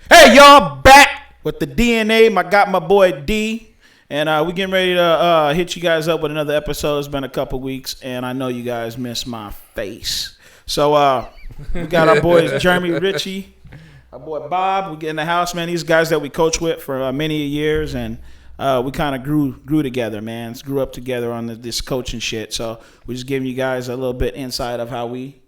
Hey, y'all, back with the DNA. I got my boy D. And we getting ready to hit you guys up with another episode. It's been a couple weeks, and I know you guys miss my face. So we got our boys Jeremy Ritchie, our boy Bob. We get in the house, man. These guys that we coach with for many years, and we kind of grew together, man. Grew up together on this coaching shit. So we're just giving you guys a little bit insight of how we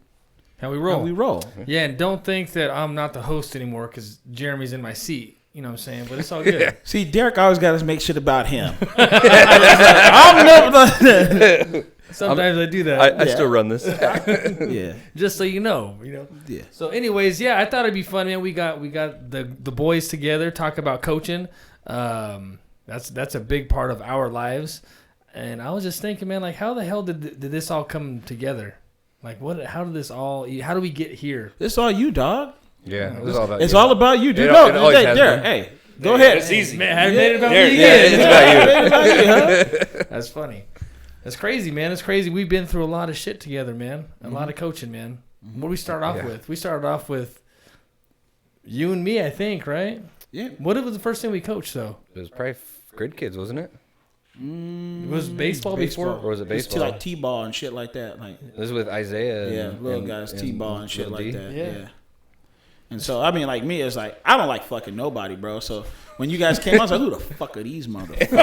roll. Yeah, and don't think that I'm not the host anymore because Jeremy's in my seat. You know what I'm saying? But it's all good. Yeah. See, Derek always got to make shit about him. I'm never. Sometimes I do that. I still run this. Yeah. Just so you know. Yeah. So, anyways, yeah, I thought it'd be fun, man. We got the boys together, talk about coaching. That's a big part of our lives. And I was just thinking, man, like, how the hell did this all come together? Like, how did this all? How do we get here? It's all you, dog. Yeah, it's all about it's you. all about you, dude. It No, always hey, has Derek, been. hey, go ahead. It's easy. Man, I made it about Derek, me yeah, again. it's about you. Huh? That's funny. That's crazy, man. It's crazy. We've been through a lot of shit together, man. A lot of coaching, man. What did we start off with? We started off with you and me, I think, right? Yeah. What was the first thing we coached, though? It was probably Grid Kids, wasn't it? Was baseball before? Or was it It's baseball? like T-ball and shit like that. Like, It was with Isaiah. yeah, and, little guys T-ball and shit Lil like D. that. Yeah. Yeah. And so, I mean, like me, it's like, I don't like fucking nobody, bro. So when you guys came, I was like, who the fuck are these motherfuckers? Who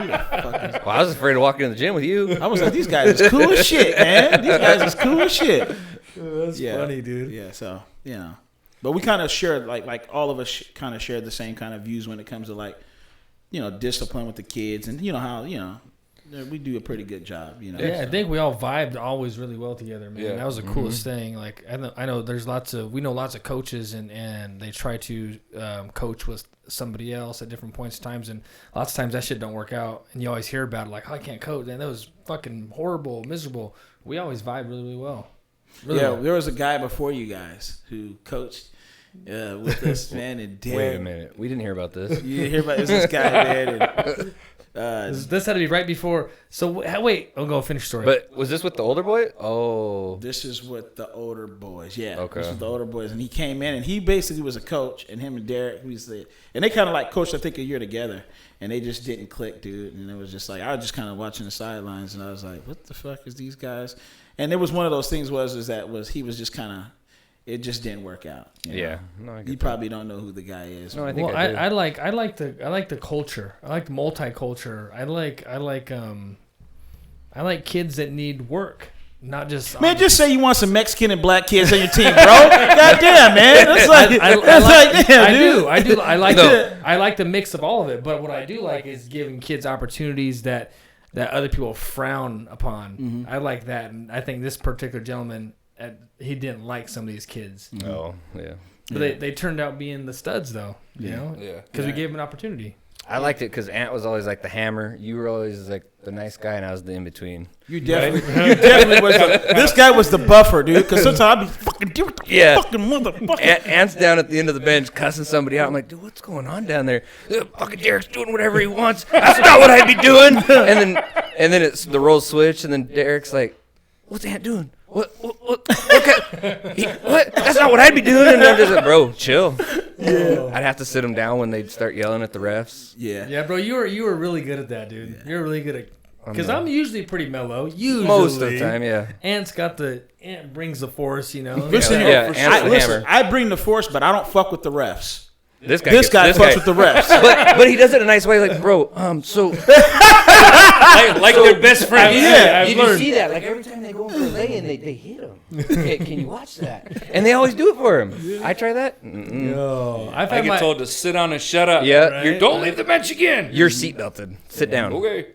the fuck is- Well, I was afraid to walk into the gym with you. I was like, these guys is cool as shit, man. These guys is cool as shit. That's funny, dude. Yeah, so, you know. But we kind of shared, like all of us kind of shared the same kind of views when it comes to, like, you know, discipline with the kids. And, you know, how, you know, we do a pretty good job, you know. Yeah, so. I think we all vibed always really well together, man. Yeah. That was the coolest thing. Like, I know there's we know lots of coaches, and they try to coach with somebody else at different points in times, and lots of times that shit don't work out, and you always hear about it, like, oh, I can't coach, and that was fucking horrible, miserable. We always vibe really, really well. Really Yeah, well. there was a guy before you guys who coached with us, man, and Derek. Wait a minute. We didn't hear about this. You hear about this guy, man, and This had to be right before. So wait, I'll go finish story. But was this with the older boy? Oh. this is with the older boys. Yeah, Okay. this is the older boys, and he came in, and he basically was a coach, and him and Derek, and they kind of like coached, I think, a year together, and they just didn't click, dude. And it was just like I was just kind of watching the sidelines, and I was like, what the fuck is these guys? And it was one of those things he was just kind of. It just didn't work out. You know? Yeah. No, I get You that. probably don't know who the guy is. No, I think well, I do. I like the culture. I like the multiculture. I like kids that need work, not just Man, just say you want some Mexican and black kids on your team, bro. Goddamn, man. That's like, damn, dude. I do. I like No. I like the mix of all of it. But what I do like is giving kids opportunities that other people frown upon. Mm-hmm. I like that, and I think this particular gentleman, he didn't like some of these kids. Oh, yeah. But they turned out being the studs, though. You know, Yeah. because we gave them an opportunity. I liked it because Ant was always like the hammer. You were always like the nice guy, and I was the in between. You definitely was. This guy was the buffer, dude. Because sometimes I'd be fucking, dude, Yeah. fucking motherfucker. Ant's down at the end of the bench cussing somebody out. I'm like, dude, what's going on down there? Fucking Derek's doing whatever he wants. That's not what I'd be doing. And then it's the roles switch, and then Derek's like, what's Ant doing? What? That's not what I'd be doing. And I'm just like, bro, chill. Yeah. I'd have to sit him down when they'd start yelling at the refs. Yeah. Yeah, bro, you were really good at that, dude. Yeah. You're really good at. Because I'm usually pretty mellow. Usually, Most of the time, yeah. Ant brings the force, you know. Listen, Yeah, here, Ant's the hammer. I bring the force, but I don't fuck with the refs. This guy fucks with the refs. but he does it in a nice way, like, bro, so like their best friend. Yeah, did you see that? Like every time they go in for a lay-in, they hit him. Can you watch that? And they always do it for him. I try that. No, I've I had get told to sit down and shut up. Yeah. Right? You don't leave the bench again. You're seatbelted. Sit down. Okay.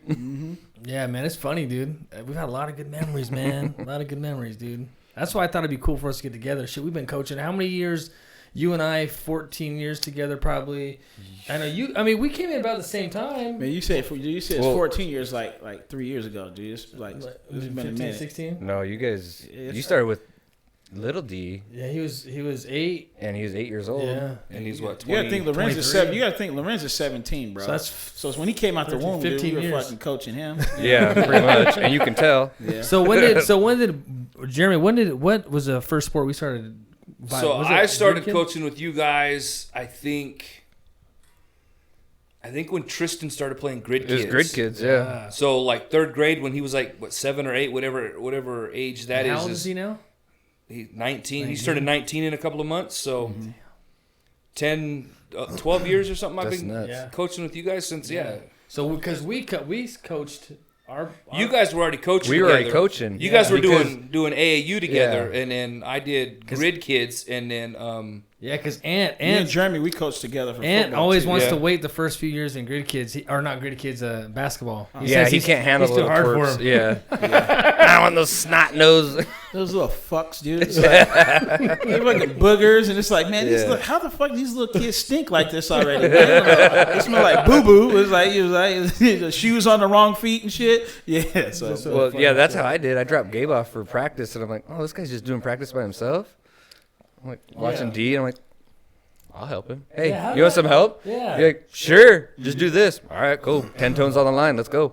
Yeah, man, it's funny, dude. We've had a lot of good memories, man. A lot of good memories, dude. That's why I thought it'd be cool for us to get together. Shit, we've been coaching how many years? You and I, 14 years together, probably. I know you. I mean, we came in about the same time. Man, you said it's 14 years, like 3 years ago, dude. It's like Was it's it been a 15, minute. 16? No, you guys. You started with Little D, Yeah, he was 8. and he was 8 years old. Yeah. And he's what, You gotta 20? think Lorenz is 23. 7. You gotta think Lorenz is 17, bro. So that's So it's when he came out the 13, womb, dude, we 15 were years. fucking coaching him. Yeah, pretty much. And you can tell. Yeah. So when did Jeremy? What was the first sport we started So Was it I started Good Kid? coaching with you guys. I think when Tristan started playing Grid It Kids. was Grid Kids, yeah. So like 3rd grade when he was like 7 or 8, whatever age that is. How old is he now? He's 19. He started 19 in a couple of months. So 10, 12 years or something. I've That's been nuts. coaching with you guys since So because we coached our You guys were already coaching. We were already together. coaching. You guys were Because- doing AAU together, Yeah. and then I did Grid Kids, and then because Me and Ant Jeremy, we coached together for Ant football, always too. wants Yeah. to wait the first few years in Grid Kids, or not Grid Kids, basketball. Yeah, says he can't handle he's the too little hard twerps. for him. Yeah. I don't want those snot nose. Those little fucks, dude. It's like, they're fucking boogers, and it's like, man, these Yeah. look, how the fuck these little kids stink like this already? Man? They smell like boo boo. It was like the shoes on the wrong feet and shit. Yeah, so Well, yeah, that's how I did. I dropped Gabe off for practice, and I'm like, oh, this guy's just doing practice by himself. I'm like watching D, and I'm like, I'll help him. Hey, Yeah, how you want some help? Yeah. You're like, sure, just do this. All right, cool. 10 tones on the line. Let's go.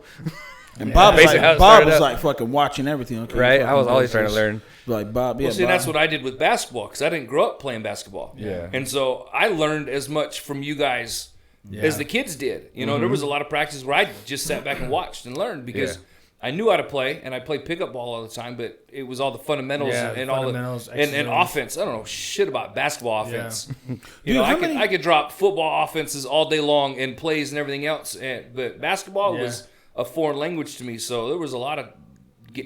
and Bob was Basically how like, it Bob started was out. like fucking watching everything. Okay, Right? I fucking was always do trying to this. learn. Like Bob, yeah, well, see, Bob. that's what I did with basketball because I didn't grow up playing basketball. Yeah. and so I learned as much from you guys as the kids did. You know, there was a lot of practices where I just sat back and watched and learned because. Yeah. I knew how to play, and I played pickup ball all the time, but it was all the fundamentals Yeah, and fundamentals, all the and X's and offense. I don't know shit about basketball offense. You Dude, know, how I many- could drop football offenses all day long and plays and everything else, but basketball was a foreign language to me. So there was a lot of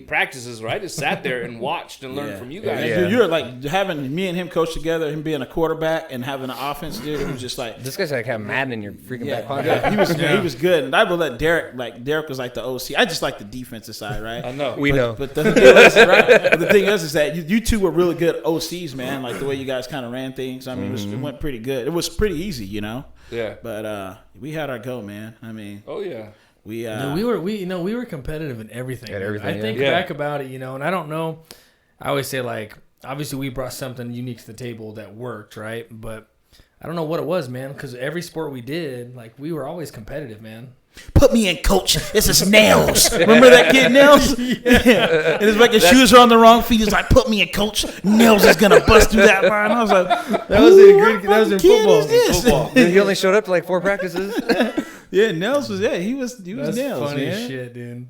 practices where I just sat there and watched and learned from you guys. Yeah. Dude, you're like having me and him coach together, him being a quarterback and having an offense, dude. It was just like. This guy's like have Madden in your freaking back pocket. Yeah, he was good, and I would let Derek was like the OC. I just like the defensive side, right? I know. We know. But the thing is, right? But the thing is that you two were really good OCs, man. Like the way you guys kind of ran things. I mean, it went pretty good. It was pretty easy, you know. Yeah. But we had our go, man. I mean, Oh yeah. we we were competitive in everything. At man. everything, I yeah. think Yeah. back about it, and I don't know. I always say like, obviously we brought something unique to the table that worked, right? But I don't know what it was, man. Because every sport we did, like we were always competitive, man. put me in, coach. This is Nails. Remember that kid, Nails? Yeah. And it's like his shoes are on the wrong feet. He's like, put me in, coach. Nails is gonna bust through that line. I was like, That was in what that was in kid football. is this? Football. He only showed up to like 4 practices. Yeah, Nails was he was That's Nails, funny man. as shit, dude.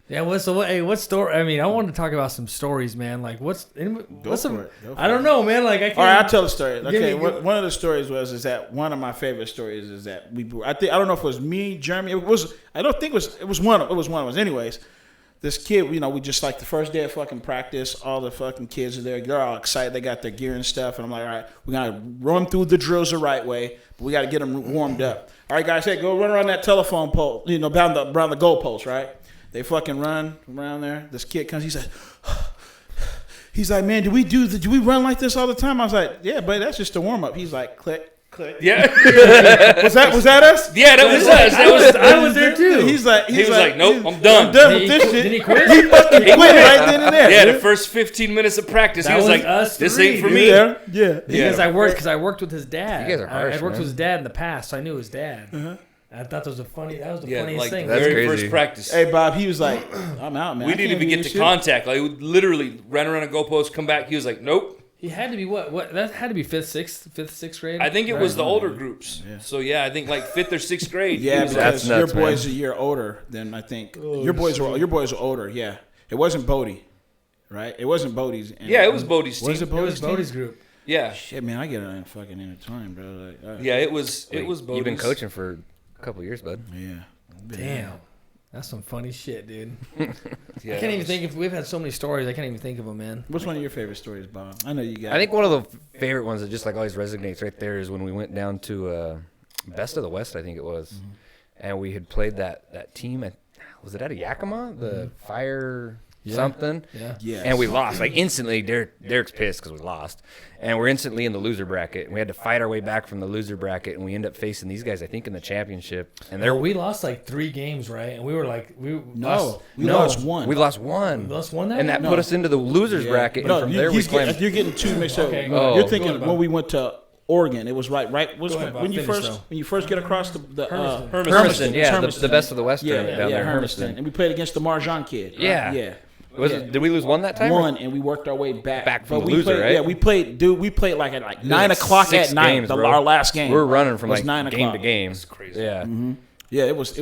Yeah, what story? I mean, I wanted to talk about some stories, man. Like, what's for it. Go I don't know, man. Like, I can't. All right, I'll tell the story. Okay, me- one of the stories is that one of my favorite stories is that I don't know if it was me, Jeremy. It was one of us. Anyways, this kid, we just like the first day of fucking practice, all the fucking kids are there. They're all excited. They got their gear and stuff, and I'm like, all right, we gotta run through the drills the right way, but we gotta get them warmed up. All right, guys, hey, go run around that telephone pole, around the goalpost, right? They fucking run around there. This kid comes. He's like, man, do we run like this all the time? I was like, yeah, but that's just a warm up. He's like, click. Yeah. Was that us? Yeah, that was us. That was. I was there too. He was like, nope, I'm done. I'm done with this shit. Did he quit? He fucking quit right then and there. Yeah, the dude. first 15 minutes of practice, That he was was like, us "This three, ain't for dude. me." Yeah. Because I worked with his dad. You guys are harsh, I worked man. with his dad in the past, so I knew his dad. I thought that was the funniest Yeah, funniest like thing. That's very crazy. first practice. Hey, Bob, he was like, I'm out, man. We I didn't can't even do get this to shit. contact. Like, we literally ran around a goalpost, come back. He was like, "Nope." He had to be what? That had to be fifth, sixth grade. I think it Right. was the older groups. So yeah, I think like 5th or 6th grade. Yeah, He was because That's nuts, your boy's man. a year older than I think. Your boys were older. Yeah, it wasn't Bodie, right? It wasn't Bodie's. yeah, it was Bodie's team. Was it It was Bodie's team? Bodie's group. Yeah, Shit, man, I get it fucking intertwined, bro. Like, yeah, it was Bodie's. You've been coaching for a couple of years, bud. yeah. Damn. That's some funny shit, dude. Yeah, I can't even think if we've had so many stories. I can't even think of them, man. What's one of your favorite stories, Bob? I know you got. I think one of the favorite ones that just like always resonates right there is when we went down to Best of the West, I think it was, and we had played that team at, was it at a Yakima, the Fire something, Yeah. Yes. and we lost like instantly. Derek's pissed because we lost, and we're instantly in the loser bracket. And we had to fight our way back from the loser bracket, and we end up facing these guys, I think, in the championship. And We lost like 3 games, right? And we were like, No, we no. lost one. we lost one. We lost one that and that game? put us into the losers bracket. No, and from there we climbed. you're getting two mixed up. Okay, go ahead. You're Go thinking ahead, Bob. when we went to Oregon, it was right. Was Go ahead, Bob. when you Finish, first though. when you first get across the Hermiston. Hermiston, yeah, Hermiston. the best of the West Yeah, tournament down there, Hermiston. And we played against the Marjan kid. Right? Yeah. Yeah. Did we lose one that time? One, and we worked our way back. Back from But the we loser, played, right? Yeah, we played like at 9 o'clock 6 at night. games, bro. Our last game. We're running from was like 9 game o'clock. to game. It's crazy. Yeah. Yeah, it was.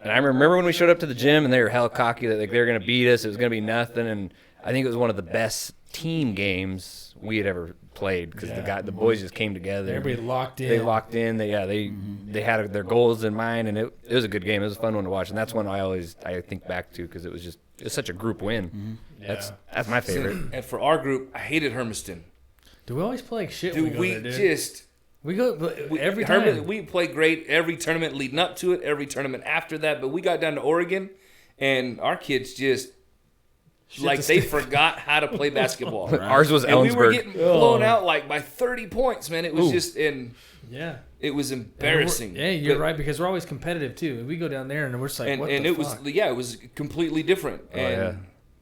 And I remember when we showed up to the gym and they were hell cocky that like they were gonna beat us. It was gonna be nothing. And I think it was one of the best team games we had ever played because the boys just came together. Everybody locked in. They locked in. They had their goals in mind, and it was a good game. It was a fun one to watch, and that's one I think back to because it was such a group win. That's my favorite. And for our group, I hated Hermiston. Do we always play like shit? Dude, when we go there, dude? just we go every time. We played great every tournament leading up to it, every tournament after that. But we got down to Oregon, and our kids just they forgot how to play basketball. Ours was And we were Ellensburg. getting blown out like by 30 points, man. It was just Yeah. it was embarrassing. Yeah, you're But- right because we're always competitive too. We go down there and we're just like, And, what and the it fuck? was it was completely different. And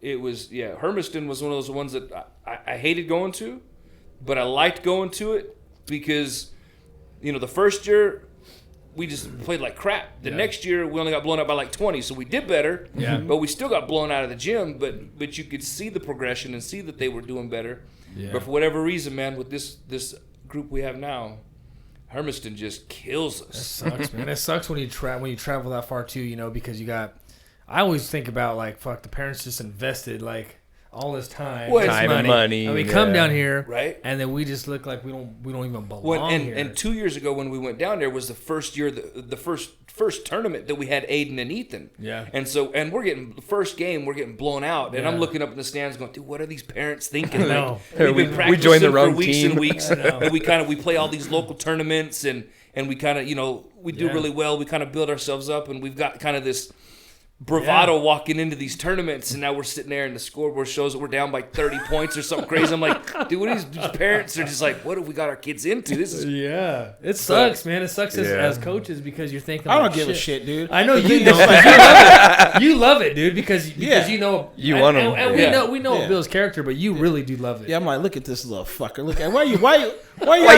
yeah. it was Hermiston was one of those ones that I hated going to, but I liked going to it because the first year we just played like crap. The next year we only got blown out by like 20, so we did better. Yeah. But we still got blown out of the gym. But you could see the progression and see that they were doing better. Yeah. But for whatever reason, man, with this group we have now, Hermiston just kills It us. sucks, man. It sucks when you travel that far too, because you got. I always think about like, fuck, the parents just invested like all this time, Well, this Time and money, and we come yeah. down here, Right. and then we just look like we don't even belong here. And 2 years ago when we went down there was the first year, the first tournament that we had Aiden and Ethan. Yeah. And we're getting the first game, we're getting blown out, and I'm Yeah. looking up in the stands going, dude, what are these parents thinking? know. Like, we've been We practicing joined the for wrong weeks team. and weeks, and we play all these local tournaments, and we kind of we do Yeah. really well. We kind of build ourselves up, and we've got kind of this bravado walking into these tournaments, and now we're sitting there and the scoreboard shows that we're down by 30 points or something crazy. I'm like, dude, what are these parents are just like, what have we got our kids into? This is Yeah, it sucks, man. It sucks Yeah. as coaches because you're thinking. I don't like, give a shit, dude. I know you don't. But you love it. You love it, dude, because Yeah. you know You want and, 'em. and Yeah. we know Yeah. Bill's character, but you really do love it. Yeah, I'm like, look at this little fucker. Look at why you Why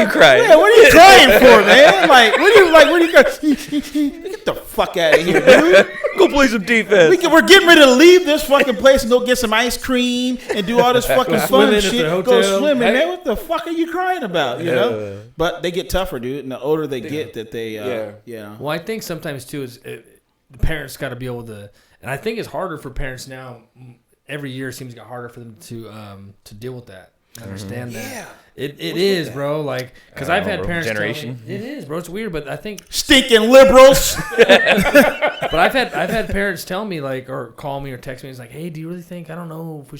you crying? Yeah, what are you crying for, man? Like, what are you crying? Get the fuck out of here, dude. Go play some defense. We're getting ready to leave this fucking place and go get some ice cream and do all this fucking fun swimming at shit. the Go hotel. swimming, Hey. man. What the fuck are you crying about? You know? But they get tougher, dude. And the older they get, that they, yeah. Well, I think sometimes too is the parents got to be able to, and I think it's harder for parents now. Every year it seems to get harder for them to deal with that. Understand that. Yeah. It is, bro. Like, because I've had bro. parents tell Generation. me, it is, bro. It's weird, but I think, Stinking liberals. but I've had parents tell me like, or call me or text me. It's like, hey, do you really think? I don't know if we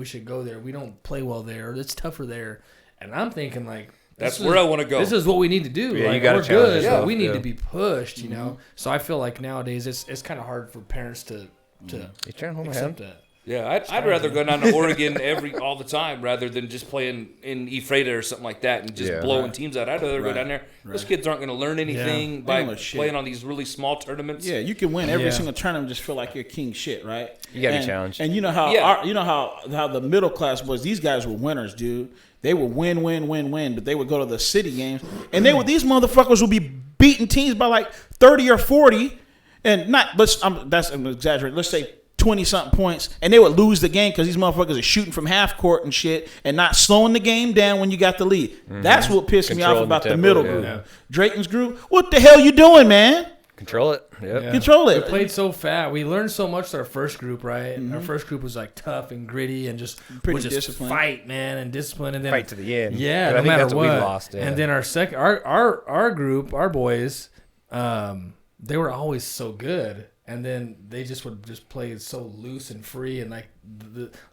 should go there. We don't play well there. It's tougher there. And I'm thinking like, that's this where is- I want to go. This is what we need to do. Yeah, you like, gotta we're challenge good, yourself, but we need yeah. to be pushed. You know. So I feel like nowadays it's kind of hard for parents to You trying to hold my accept hand? that. Yeah, I'd rather go down to Oregon all the time rather than just playing in Ephrata or something like that and just Yeah. blowing teams out. I'd rather go down there. Those kids aren't going to learn anything They by don't know shit. playing on these really small tournaments. Yeah, you can win every Yeah. single tournament. Just feel like you're king shit, right? You gotta be And- challenged. And you know how how the middle class was. These guys were winners, dude. They would win, but they would go to the city games, and these motherfuckers would be beating teams by like 30 or 40, and not. I'm exaggerating. Let's say 20-something points, and they would lose the game because these motherfuckers are shooting from half court and shit and not slowing the game down when you got the lead. That's what pissed me off Controlling about the the tempo, middle yeah. group. Yeah. Drayton's group, what the hell you doing, man? Control it. Yep. Yeah. Control We it. played so fast. We learned so much our first group, right? Our first group was like tough and gritty and just Pretty would just disciplined. fight, man, and discipline, and then Fight to the end. Yeah, But no I think matter that's what. we lost. Yeah. And then our group, our boys, they were always so good, and then they just would just play so loose and free and like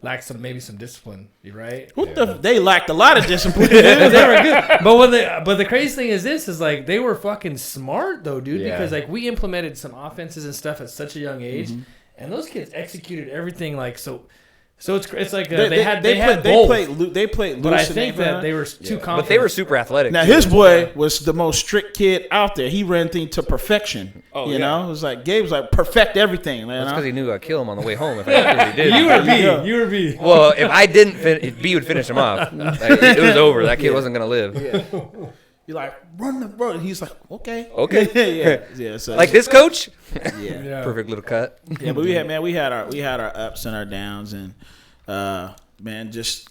lack maybe some discipline, right? They lacked a lot of discipline. They were good, but the crazy thing is like they were fucking smart though, dude. Yeah. Because like we implemented some offenses and stuff at such a young age, and those kids executed everything like so. So it's like they had both. They played But I loose in think that that they were too confident. But they were super athletic. Now too. his boy was the most strict kid out there. He ran things to perfection. Oh, you yeah. know, it was like Gabe was like perfect everything. Man, That's because he knew I'd kill him on the way home if I did. You were Yeah. B. You were B. Well, if I didn't, B would finish him off. Like, it was over. That kid wasn't gonna live. You're like, run the road. And he's like, okay. Okay. yeah. So Like this coach? yeah. Perfect little cut. Yeah, but we had our ups and our downs, and man, just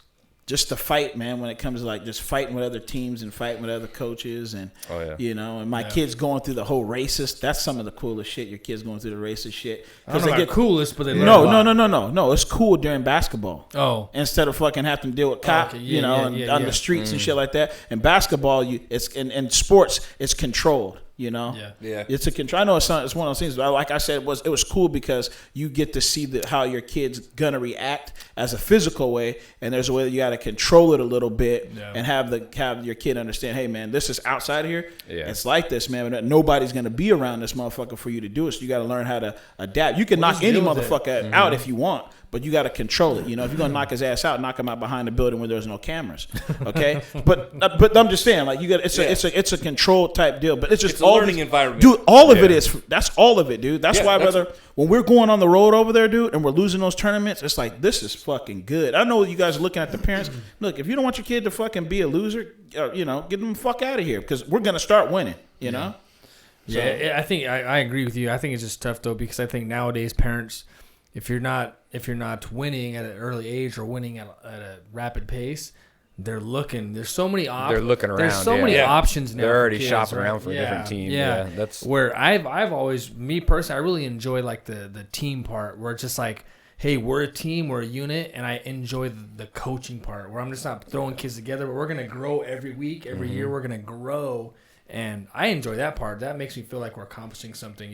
the fight, man. When it comes to like just fighting with other teams and fighting with other coaches, and and my kids going through the whole racist. That's some of the coolest shit. Your kids going through the racist shit. I don't know about coolest, but they learn No. It's cool during basketball. Oh, Instead of fucking having to deal with cop, on the streets and shit like that. In basketball, it's in sports, it's controlled. Yeah. It's a control. I know it's one of those things, but like I said, it was cool because you get to see how your kid's gonna react as a physical way, and there's a way that you got to control it a little bit and have your kid understand, hey man, this is outside of here. Yeah. It's like this, man. But nobody's gonna be around this motherfucker for you to do it. So you got to learn how to adapt. You can knock any motherfucker out if you want. But you got to control it. If you're gonna knock his ass out, knock him out behind the building where there's no cameras. Okay, but I'm just saying, like it's a controlled type deal. But it's just It's a learning environment, dude. All of it is. That's all of it, dude. That's why that's- whether when we're going on the road over there, dude, and we're losing those tournaments, it's like this is fucking good. I know you guys are looking at the parents. Look, if you don't want your kid to fucking be a loser, get them the fuck out of here because we're gonna start winning. So, yeah. I think I agree with you. I think it's just tough though because I think nowadays parents, if you're not winning at an early age or winning at a rapid pace, they're looking. There's so many options. They're looking around. There's so many options now. They're for already kids, shopping right? around for a different team. Yeah, that's where I've always, me personally, I really enjoy like the team part where it's just like, hey, we're a team, we're a unit, and I enjoy the coaching part where I'm just not throwing kids together, but we're gonna grow every week, every year. We're gonna grow, and I enjoy that part. That makes me feel like we're accomplishing something,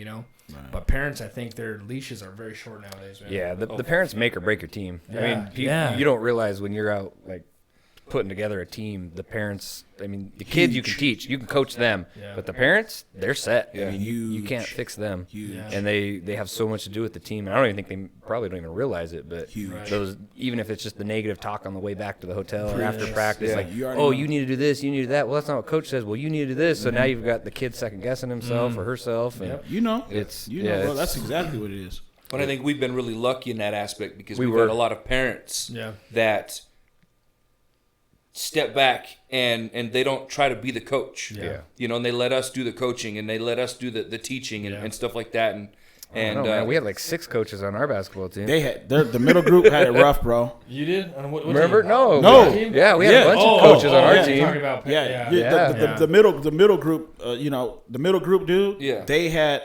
Right. But parents, I think their leashes are very short nowadays, man. Yeah, the parents make or break your team. Yeah. I mean, you don't realize when you're out like putting together a team, the parents. I mean, the kids you can teach, you can coach them, but the parents, they're set. I mean, you can't fix them, and they have so much to do with the team. And I don't even think they probably don't even realize it. But those, even if it's just the negative talk on the way back to the hotel or after practice, like, you need to do this, you need to do that. Well, that's not what coach says. Well, you need to do this. So now you've got the kid second guessing himself or herself, and bro, that's exactly what it is. But I think we've been really lucky in that aspect because we've got a lot of parents that step back and they don't try to be the coach. And they let us do the coaching and they let us do the teaching and stuff like that. And we had like 6 coaches on our basketball team. They had the middle group had it rough, bro. You did? What Remember? team? No. Yeah, we had a bunch of coaches on our team. Talking about, The middle group, the middle group dude. Yeah. They had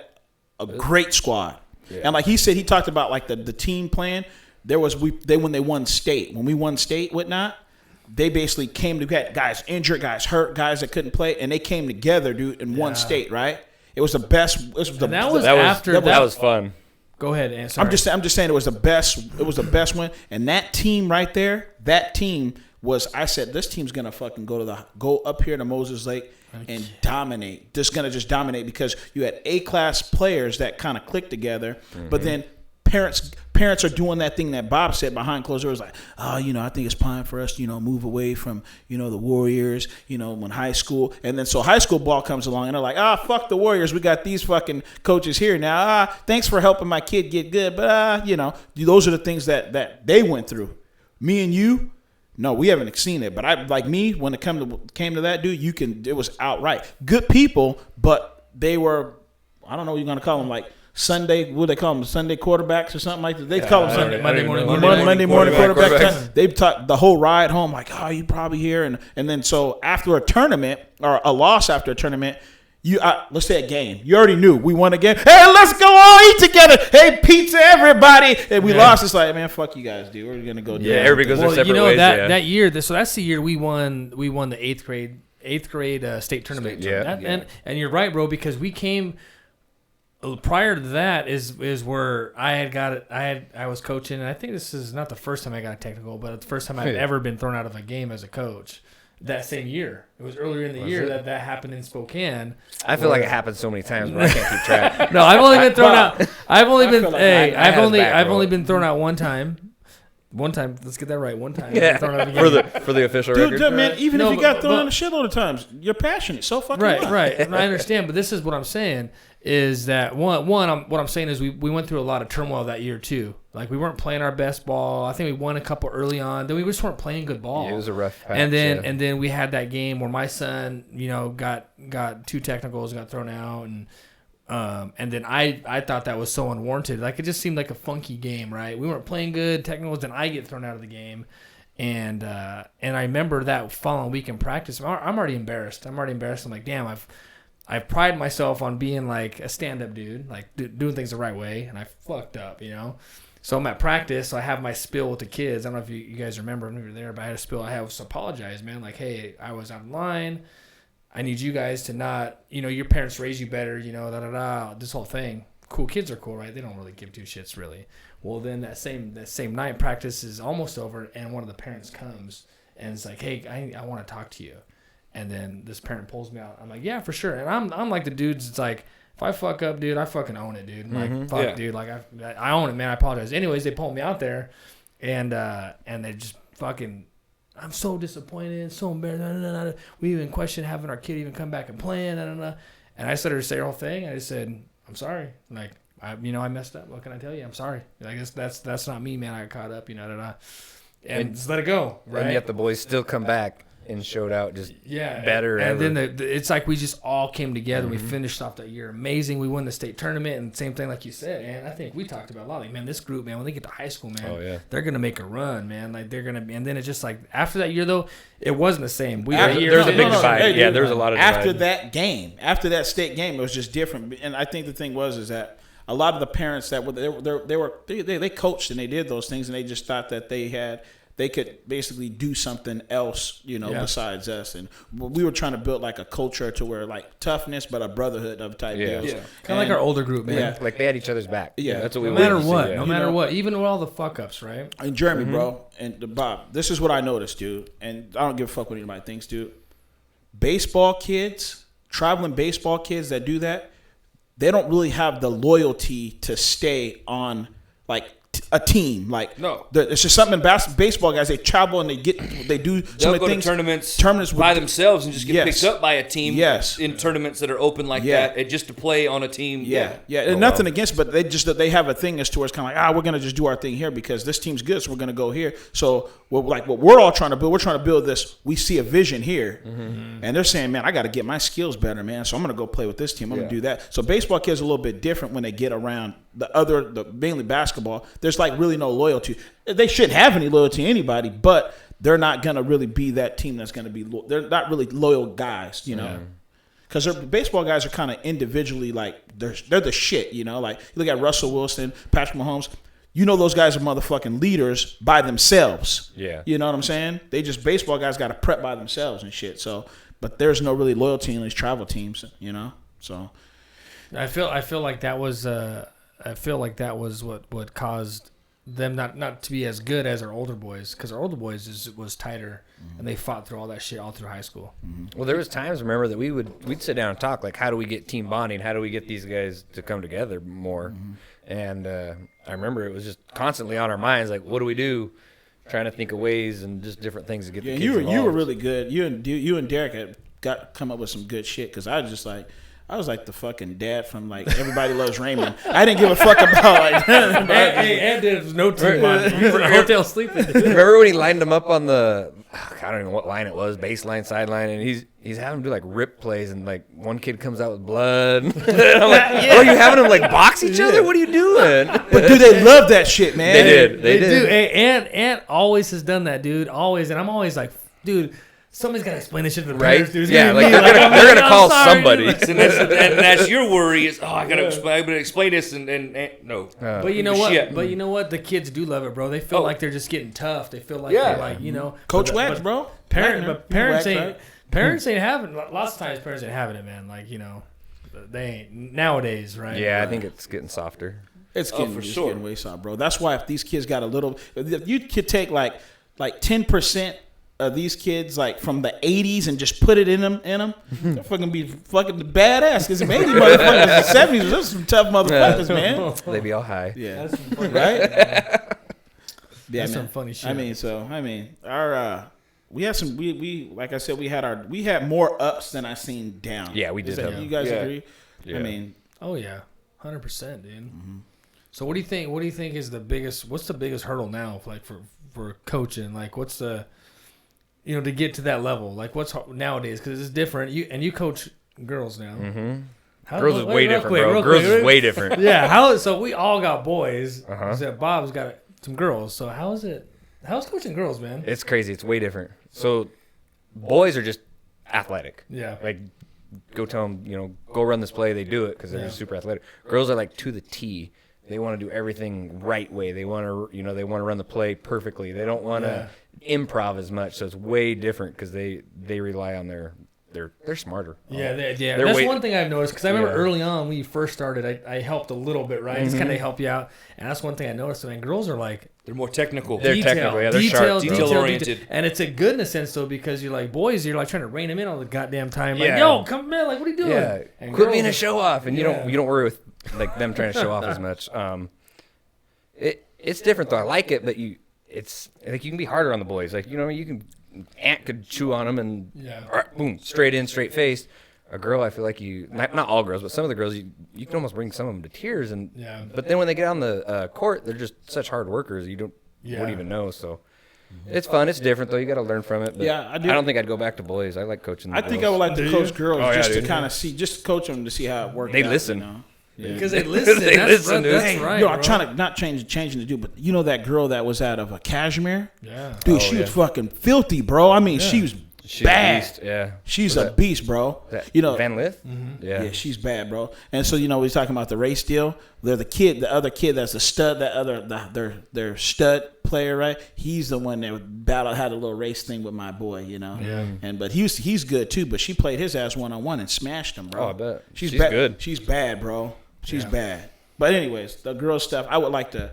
a great squad, and like he said, he talked about like the team plan. When they won state, when we won state, whatnot. They basically came to get guys injured, guys hurt, guys that couldn't play, and they came together, dude, in one state, right? It was the best. That was fun. Go ahead, answer. I'm just saying it was the best. It was the best win, and that team right there, that team was. I said this team's gonna fucking go up here to Moses Lake and dominate. Just gonna dominate because you had A-class players that kind of clicked together, but then. Parents are doing that thing that Bob said behind closed doors, like, I think it's time for us, move away from, the Warriors, when high school. And then so high school ball comes along and they're like, fuck the Warriors. We got these fucking coaches here now. Thanks for helping my kid get good. But, those are the things that they went through. Me and you, no, we haven't seen it. But I like me, when it came to that, dude, it was outright. Good people, but they were, I don't know what you're going to call them, like, Sunday, what do they call them? Sunday quarterbacks or something like that. They call them Monday morning quarterbacks. They've taught the whole ride home, like, you probably here, and then so after a tournament or a loss after a tournament, let's say a game, you already knew we won a game. Hey, let's go all eat together. Hey, pizza, everybody. And we lost. It's like, man, fuck you guys, dude. We're gonna go. Yeah, everybody goes their separate ways. That year. So that's the year we won the eighth grade state tournament. And you're right, bro, because we came. Prior to that is where I was coaching, and I think this is not the first time I got a technical, but it's the first time I've ever been thrown out of a game as a coach. That same year, it was earlier in the year that happened in Spokane. I feel like it happened so many times, but I can't keep track. No, I've only been thrown out. I've only been thrown out one time, One time, let's get that right. One time, Yeah, thrown out of the game. for the official Dude, record. man, even No, if you got but- thrown but- in a shitload of times, you're passionate. So fucking Right, what? right. And I understand, but this is what I'm saying is that what I'm saying is we went through a lot of turmoil that year too. Like we weren't playing our best ball. I think we won a couple early on. Then we just weren't playing good ball. Yeah, it was a rough patch, And then yeah. and then we had that game where my son, got 2 technicals, got thrown out, and then I thought that was so unwarranted. Like it just seemed like a funky game, right? We weren't playing good technicals, then I get thrown out of the game. And I remember that following week in practice, I'm already embarrassed. I'm like, damn, I've prided myself on being like a stand-up dude, like doing things the right way, and I fucked up, So I'm at practice, so I have my spill with the kids. I don't know if you guys remember, I don't know if you were there, but I had a spill. I have to apologize, man. Like, hey, I was out of line. I need you guys to not, your parents raise you better, this whole thing. Cool, kids are cool, right? They don't really give 2 shits, really. Well, then that same night, practice is almost over, and one of the parents comes and it's like, hey, I want to talk to you. And then this parent pulls me out. I'm like, yeah, for sure. And I'm like the dudes. It's like, if I fuck up, dude, I fucking own it, dude. I'm like, fuck, Yeah. dude. Like I own it, man. I apologize. Anyways, they pulled me out there, and they just fucking. I'm so disappointed, so embarrassed. We even questioned having our kid even come back and playing. And I started to say the whole thing. I just said, I'm sorry. Like I messed up. What can I tell you? I'm sorry. I guess that's not me, man. I got caught up. And just let it go. Right. And yet the boys still come back and showed out just better. And ever. then it's like we just all came together. We finished off that year amazing. We won the state tournament, and same thing like you said. And I think we talked about a lot. Like, man, this group, man, when they get to high school, man, they're gonna make a run, man. Like they're gonna. And then it's just like after that year though, it wasn't the same. There's a big divide. Hey, Yeah, dude, there was a lot of after divide. after that state game, it was just different. And I think the thing is that a lot of the parents that they coached and they did those things, and they just thought that they could basically do something else, besides us. And we were trying to build like a culture to where like toughness, but a brotherhood of type deals. Yeah. Kind of like our older group, man. Yeah. Like they had each other's back. Yeah. That's what we No wanted matter to see, what, yeah. no matter what, even with all the fuck ups, right? And Jeremy, bro, and Bob, this is what I noticed, dude. And I don't give a fuck what anybody thinks, dude. Traveling baseball kids that do that, they don't really have the loyalty to stay on like a team. Like No. it's just something in baseball guys. They travel and they do They'll some of go the to things. tournaments by with- themselves and just get Yes. picked up by a team Yes. in tournaments that are open like Yeah. that, and just to play on a team. Yeah. And nothing against, but they have a thing as to where it's kind of like, we're gonna just do our thing here because this team's good, so we're gonna go here. So what we're all trying to build, we're trying to build this. We see a vision here, and they're saying, man, I got to get my skills better, man. So I'm gonna go play with this team. I'm gonna do that. So baseball kids are a little bit different when they get around mainly basketball. There's like really no loyalty. They shouldn't have any loyalty to anybody, but they're not gonna really be that team that's gonna be. They're not really loyal guys, Because baseball guys are kind of individually like they're the shit, Like you look at Russell Wilson, Patrick Mahomes. Those guys are motherfucking leaders by themselves. Yeah. You know what I'm saying? They just baseball guys got to prep by themselves and shit. So, but there's no really loyalty in these travel teams, So I feel like that was what caused them not to be as good as our older boys, because our older boys was tighter, and they fought through all that shit all through high school. Well, there was times, remember, that we'd sit down and talk, like, how do we get team bonding? How do we get these guys to come together more? And I remember it was just constantly on our minds, like, what do we do? Trying to think of ways and just different things to get the kids you were involved. really good. You and Derek had come up with some good shit because I was like the fucking dad from like Everybody Loves Raymond. I didn't give a fuck about like And there's no team on. You were in a hotel sleeping. Remember when he lined them up on the, I don't even know what line it was, baseline, sideline, and he's having them do like rip plays, and like one kid comes out with blood. And I'm like, oh, you having them like box each other? What are you doing? But dude, they love that shit, man. They did. They do. Hey, Ant always has done that, dude. Always, and I'm always like, dude. Somebody's got to explain this shit to the Right? parents, dude. It's Yeah, gonna be like me. they're gonna I'm call sorry, somebody. dude. And that's your worry is, I gotta explain this and no. But you know what? Shit. But you know what? The kids do love it, bro. They feel Oh. like they're just getting tough. They feel like Yeah. they're like, Coach but- Wax, but bro. Parents Wax, ain't right? parents ain't having. Lots of times, parents ain't having it, man. Like they ain't nowadays, right? Yeah, I think it's getting softer. It's getting, for it's sure. getting way soft, bro. That's why if these kids got a little, if you could take like 10% of these kids like from the 80s and just put it in them, they're fucking be fucking badass. Because the 80s motherfuckers, the 70s, those some tough motherfuckers, man. They be all high. Yeah, right. Yeah, That's man. some funny shit. I mean, our we had some. We like I said, we had more ups than I seen down. Yeah, we did. You guys Yeah. agree? Yeah. I mean, Oh yeah, 100%, dude. Mm-hmm. So what do you think? What do you think is the biggest? What's the biggest hurdle now, like for coaching? Like, what's the, to get to that level? Like, what's nowadays? Because it's different. You coach girls now. Mm-hmm. Girls is way different, bro. Girls is way different. Yeah. So we all got boys. Uh-huh. So Bob's got some girls. So how's coaching girls, man? It's crazy. It's way different. So boys are just athletic. Yeah. Like, go tell them, go run this play. They do it because they're just super athletic. Girls are like to the T. They want to do everything right way. They want to, they want to run the play perfectly. They don't want to improv as much. So it's way different because they rely on they're smarter. Yeah, They're that's way- one thing I've noticed because I remember Yeah. early on when you first started, I helped a little bit, right? Just kind of help you out, and that's one thing I noticed. I mean, girls are like They're more technical. They're technical, yeah, they're sharp, bro. Detail-oriented. and it's a good in a sense though because you're like boys, you're like trying to rein them in all the goddamn time. Like, Yeah. yo, come in, like, what are you doing? Yeah, And quit girls being a are- show off, and you Yeah. don't worry with like them trying to show off as much. It's different though. I like it, but it's like you can be harder on the boys. Like Ant could chew on them and boom, straight in, straight face. A girl, I feel like not all girls, but some of the girls, you can almost bring some of them to tears. And but then when they get on the court, they're just such hard workers. You wouldn't even know. So it's fun. It's different though. You got to learn from it. But Yeah, I do. I don't think I'd go back to boys. I like coaching. I think I would like to coach girls Oh, yeah, just to dude. kind of see, just coach them to see how it works. They out, listen. Yeah. because they listen. They listen, dude. That's Hey, right. I'm bro. trying to not changing the dude, but you know that girl that was out of Kashmir? Yeah. Dude, she was fucking filthy, bro. I mean, she was She's bad. a beast. Yeah. She's Was a that- beast, bro. That Van Lith? Yeah. Yeah, she's bad, bro. And so we're talking about the race deal. They're the other kid that's a stud. Their stud player, right? He's the one that had a little race thing with my boy, Yeah. But he's good too. But she played his ass 1-on-1 and smashed him, bro. Oh, I bet. She's She's bad. good. She's bad, bro. She's bad. But anyways, the girl stuff. I would like to.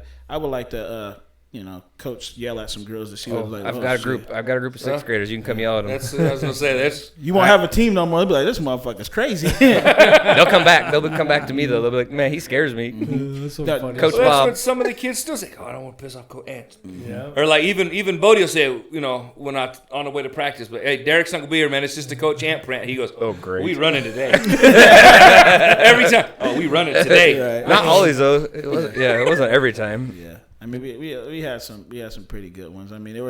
Coach yell at some girls to see what like. I've got a group. I've got a group of sixth graders. You can come yell at them. That's I was gonna say that's You won't have a team no more. They'll be like, this motherfucker's crazy. They'll come back. They'll come back to me though. They'll be like, man, he scares me. That's so That- funny. Coach well, that's Bob. what some of the kids still say. Oh, I don't want to piss off Coach Ant. Yeah. Or like even Bodie will say, we're not on the way to practice, but hey, Derek's not gonna be here, man. It's just the Coach Ant print. He goes, Oh, great. We running today. Every time. Oh, we running today. Right. Not always though. It wasn't every time. Yeah, I mean we had some pretty good ones. I mean there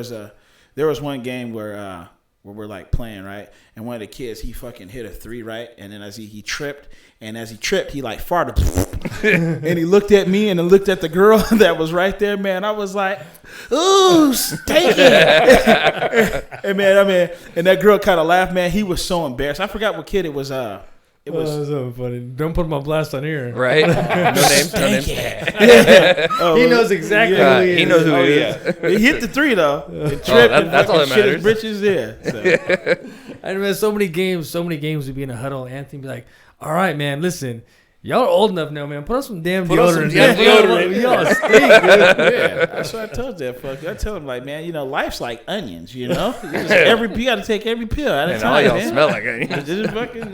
was one game where we're like playing right, and one of the kids he fucking hit a 3 right, and then as he tripped, he like farted, and he looked at me and then looked at the girl that was right there. Man, I was like, ooh, take it. And that girl kind of laughed. Man, he was so embarrassed. I forgot what kid it was. It was. That's so funny. Don't put my blast on here. Right? No names. No names. He knows exactly who he is. He knows who he is. He hit the 3 though. It tripped and that's all fucking that shit his matters. britches. Yeah. So. I remember so many games would be in a huddle. Anthony would be like, all right, man, listen. Y'all are old enough now, man. Put on some damn Put on some deodorant. damn deodorant. Y'all stink, dude. Yeah, that's what I told that fuck. I tell him like, man, life's like onions, you got to take every pill at a And all time, y'all man. smell like it.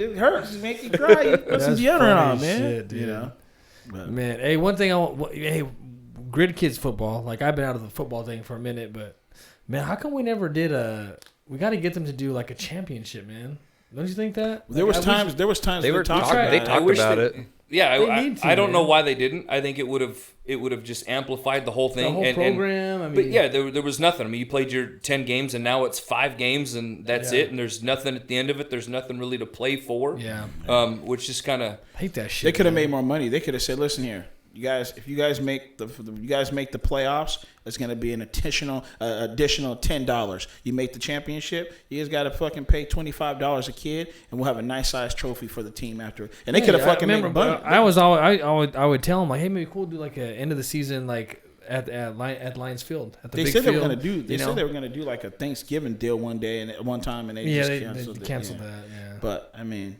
It hurts. It make you cry. You put some That's deodorant funny on, man. shit, dude. But, Man, hey, one thing I want, hey, grid kids football. Like I've been out of the football thing for a minute, but man, how come we never did we got to get them to do like a championship, man. Don't you think that? there was times. They were talking talking. They about it. talked wish about they- it. Yeah, They need to, I don't know man. why they didn't. I think it would have just amplified the whole The thing. whole and, program. I mean, But yeah, there was nothing. I mean, you played your 10 games, and now it's 5 games, and that's Yeah. it. And there's nothing at the end of it. There's nothing really to play for. yeah, Which is kind of I hate that shit. They could have man. made more money. They could have said, "Listen here, you guys. If you guys make the playoffs, it's going to be an additional $10. You make the championship, you just got to fucking pay $25 a kid, and we'll have a nice size trophy for the team after." And they could have fucking made money. I would tell them like, hey, maybe cool do like a end of the season like at Lions Field at the They big said they were field, going to do. They you know? said they were going to do like a Thanksgiving deal one day and at one time, and they Yeah, just they canceled it. canceled Yeah. that. Yeah, But I mean,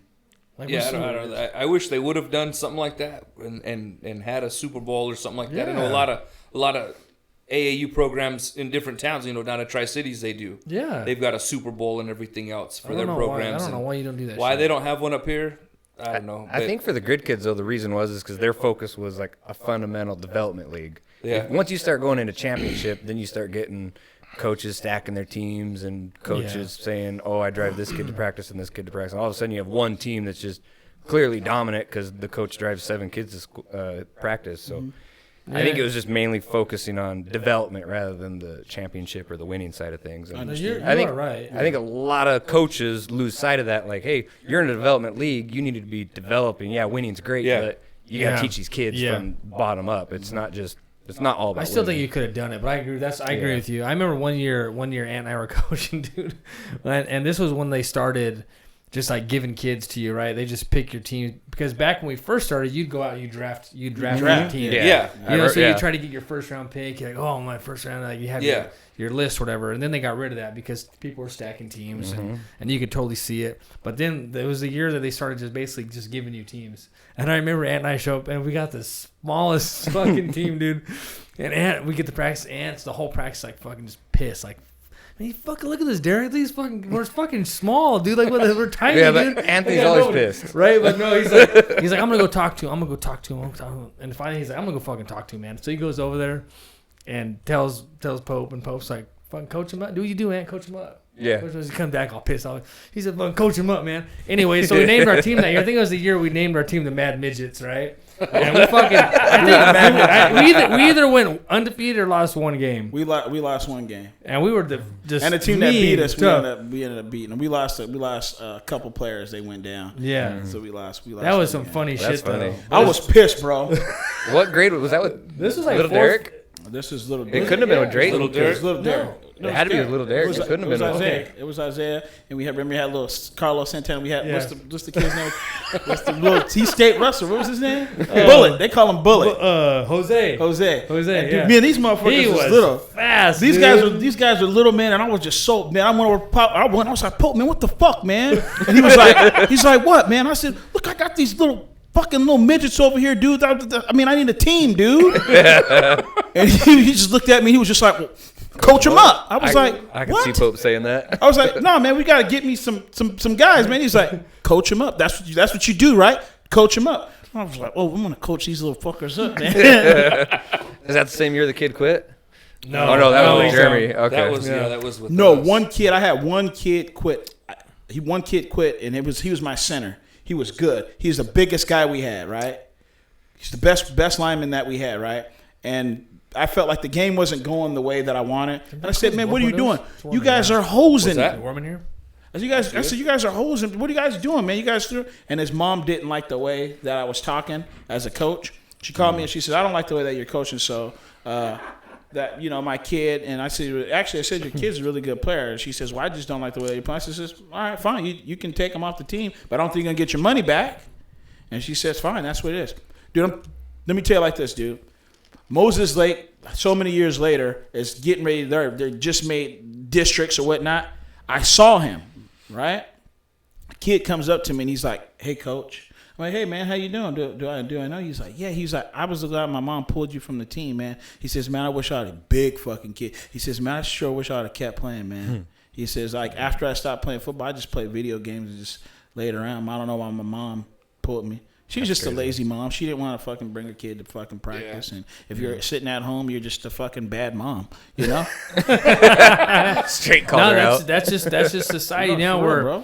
like, yeah. what's I don't. I wish they would have done something like that and had a Super Bowl or something like that. I know Yeah. a lot of AAU programs in different towns. Down at Tri-Cities, they do. Yeah, They've got a Super Bowl and everything else I for don't their know why- programs. I don't know and why you don't do that. why shit. they don't have one up here, I don't know. I think for the grid kids though, the reason was because their focus was like a fundamental development league. Yeah. Once you start going into championship, then you start getting coaches stacking their teams and coaches saying, "Oh, I drive this kid to practice and this kid to practice." And all of a sudden, you have one team that's just clearly dominant because the coach drives 7 kids to practice. So I think it was just mainly focusing on development rather than the championship or the winning side of things. And You I think are right. I think a lot of coaches lose sight of that. Like, hey, you're in a development league. You need to be developing. Yeah, winning's great, but you got to teach these kids from bottom up. It's not all about I still winning. think you could have done it, but I agree. I agree with you. I remember one year, Ant and I were coaching, dude, and this was when they started just like giving kids to you, right? They just pick your team because back when we first started, you'd go out and you draft your team. Yeah. You know, so you try to get your first round pick. You're like, oh, my first round. Like you have your list or whatever, and then they got rid of that because people were stacking teams, and you could totally see it. But then there was the year that they started just basically just giving you teams. And I remember Ant and I show up, and we got the smallest fucking team, dude. And we get the practice, Ant's the whole practice like fucking just pissed, like. Man, you fucking look at this, Derek. We're fucking small, dude. Like we're tiny, dude. But Anthony's always pissed, right? But no, he's like, I'm gonna go talk to him. And finally, he's like, I'm gonna go fucking talk to him, man. So he goes over there and tells Pope, and Pope's like, fucking coach him up. Do what you do, Ant. Coach him up. Yeah. He comes back all pissed off. He said, fucking coach him up, man. Anyway, so we named our team that year. I think it was the year we named our team the Mad Midgets, right? And we fucking, we either went undefeated or lost one game. We lost one game, and we were just and the team that beat us, we ended up beating them. We lost a couple players. They went down. Yeah, so we lost. That was some funny shit, though. I was pissed, bro. What grade was that? With this was like Little fourth, Derek. This is Little Derek. It couldn't have been with Drake. Little Derek. It was Little Derek. It had to be with Little Derek. It couldn't have been with Isaiah. It was Isaiah, and we had little Carlos Santana. We had what's the kid's name? What's the little T-State Russell? What was his name? Bullet. They call him Bullet. Jose. And Yeah. man, these motherfuckers was little. Fast. These guys were little, man, and I was just so man. I went over Pop. I was like, Pope, man, what the fuck, man? And he was like, he's like, what, man? I said, look, I got these fucking little midgets over here, dude. I mean, I need a team, dude. And he just looked at me. He was just like, well, coach him up. I was like, I can what? see Pope saying that. I was like, no, man, we got to get me some guys, man. He's like, coach him up. That's what you do, right? Coach him up. I was like, oh, I'm going to coach these little fuckers up, man. Is that the same year the kid quit? No. Oh, no, that was with Jeremy. Okay. That was with No, us. one kid. I had one kid quit. One kid quit, and he was my center. He was good. He's the biggest guy we had, right? He's the best lineman that we had, right? And I felt like the game wasn't going the way that I wanted. And I said, man, what are you doing? You guys are hosing. What's that? Warm in here? I said, you guys are hosing. What are you guys doing, man? You guys do. And his mom didn't like the way that I was talking as a coach. She called me and she said, I don't like the way that you're coaching. So that, my kid, and I said, actually, I said, your kid's a really good player. And she says, well, I just don't like the way that you're playing. I says, all right, fine. You can take him off the team, but I don't think you're going to get your money back. And she says, fine, that's what it is. Dude, let me tell you like this, dude. Moses Lake, so many years later, is getting ready. They're just made districts or whatnot. I saw him, right? A kid comes up to me and he's like, hey, coach. I'm like, hey, man, how you doing? Do I know? He's like, yeah. He's like, I was the guy my mom pulled you from the team, man. He says, man, I wish I had a big fucking kid. He says, man, I sure wish I would have kept playing, man. He says, like, after I stopped playing football, I just played video games and just laid around. I don't know why my mom pulled me. She's just crazy. A lazy mom. She didn't want to fucking bring her kid to fucking practice. Yeah. And if you're sitting at home, you're just a fucking bad mom, Straight call her out. That's just society now bro.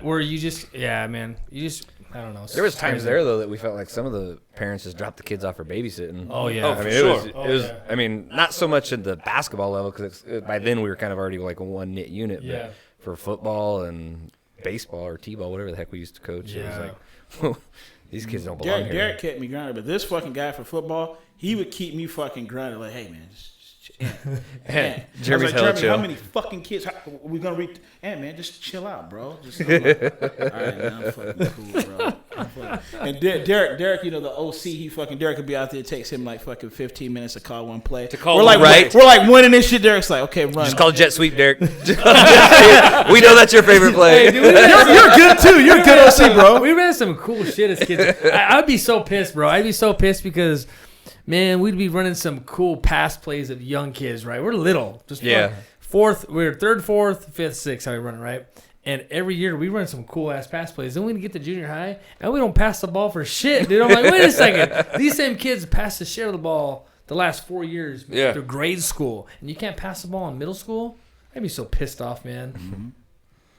Where you just, man, you just, I don't know. There was times there though that we felt like some of the parents just dropped the kids off for babysitting. Oh yeah, I mean, it was. I mean, not so much at the basketball level because by then we were kind of already like a one knit unit. Yeah. But for football and baseball or t-ball, whatever the heck we used to coach, it was like, these kids don't belong here. Derek kept me grounded, but this fucking guy for football, he would keep me fucking grounded. Like, hey man, Jeremy's Jeremy, chill. how many fucking kids? We gonna read? Hey man, just chill out, bro. Just all right, man, I'm fucking cool, bro. And Derek, the OC, Derek could be out there. It takes him like fucking 15 minutes to call one play. We're like winning this shit. Derek's like, okay, run. Just call jet sweep, Derek. We know that's your favorite play. Hey, dude, you're good too. You're good OC, bro. We ran some cool shit as kids. I'd be so pissed, bro. I'd be so pissed because, man, we'd be running some cool pass plays of young kids, right? We're little. We're third, fourth, fifth, sixth, how we run it, right? And every year we run some cool ass pass plays. Then we get to junior high and we don't pass the ball for shit, dude. I'm like, wait a second. These same kids pass the shit of the ball the last 4 years through grade school, and you can't pass the ball in middle school. I'd be so pissed off, man. Mm-hmm.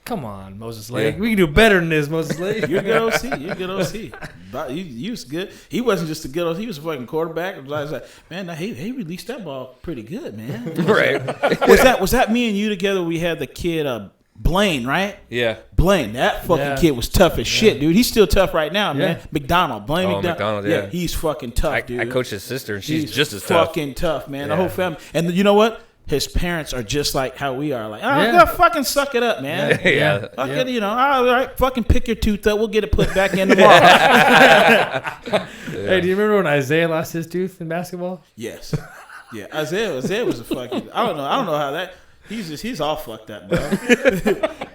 Come on, Moses Lake. Yeah. We can do better than this, Moses Lake. You're a good OC. You're a good OC. But you was good. He wasn't just a good OC. He was a fucking quarterback. I was like, man, he released that ball pretty good, man. Right. Was that me and you together? We had the kid Blaine, right? Yeah. Blaine. That fucking kid was tough as shit, dude. He's still tough right now, man. McDonald. Blaine McDonald. Yeah, he's fucking tough, dude. I coach his sister, and she's just as fucking tough, man. The whole family. And you know what? His parents are just like how we are. Like, gotta fucking suck it up, man. Fucking, you know, all right, fucking pick your tooth up. We'll get it put back in tomorrow. Hey, do you remember when Isaiah lost his tooth in basketball? Yes. Yeah, Isaiah was a fucking. I don't know how that. He's all fucked up, bro.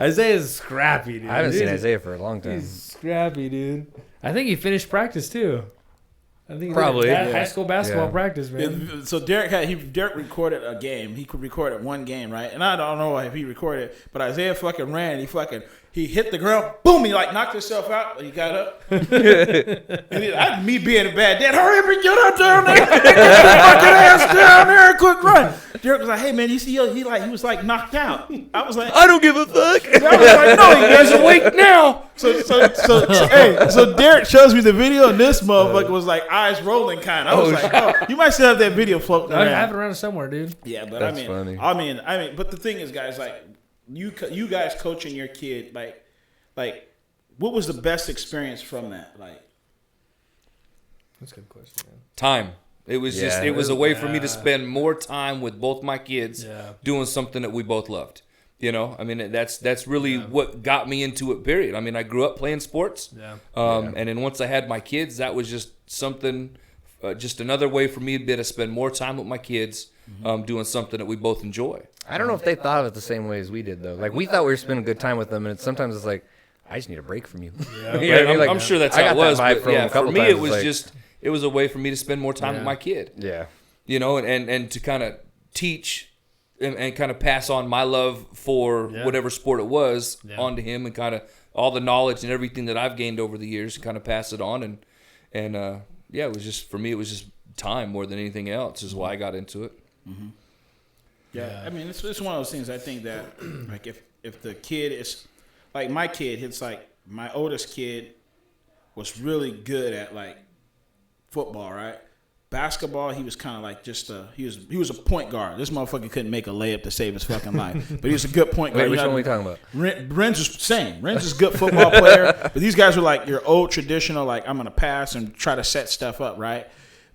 Isaiah's scrappy, dude. I haven't seen Isaiah for a long time. He's scrappy, dude. I think he finished practice too. I think probably high school basketball practice, man. So Derek recorded a game. He could record one game, right? And I don't know if he recorded, but Isaiah fucking ran. He hit the ground. Boom! He like knocked himself out. He got up. And me being a bad dad, hurry up and get out down there. Get your fucking ass down there and quick run. Derek was like, hey man, you see, he was like knocked out. I was like, I don't give a fuck. I was like, no, he doesn't wake now. So Derek shows me the video, and this motherfucker was like eyes rolling kind of. I was like, oh, you might still have that video floating around. I have it around somewhere, dude. Yeah, but that's funny. I mean, but the thing is, guys, like you guys coaching your kid, like what was the best experience from that? Like, that's a good question, man. Time. It was it was a way for me to spend more time with both my kids doing something that we both loved. You know, I mean, that's really what got me into it, period. I mean, I grew up playing sports. And then once I had my kids, that was just something, just another way for me to be able to spend more time with my kids doing something that we both enjoy. I don't know if they thought of it the same way as we did, though. Like, we thought we were spending good time with them, and sometimes it's like, I just need a break from you. I'm sure that's how it was. But for me, it was just... It was a way for me to spend more time with my kid. Yeah. You know, and to kind of teach and kind of pass on my love for whatever sport it was onto him, and kind of all the knowledge and everything that I've gained over the years, kind of pass it on. And it was just, for me, it was just time more than anything else is why I got into it. Mm-hmm. Yeah. I mean, it's one of those things I think that, like, if the kid is, like my kid, it's like my oldest kid was really good at, like, football, right? Basketball, he was kind of like just he was a point guard. This motherfucker couldn't make a layup to save his fucking life, but he was a good point guard. Wait, which one are we talking about? Renz is the same. Renz is a good football player, but these guys are like your old traditional, like I'm gonna pass and try to set stuff up, right?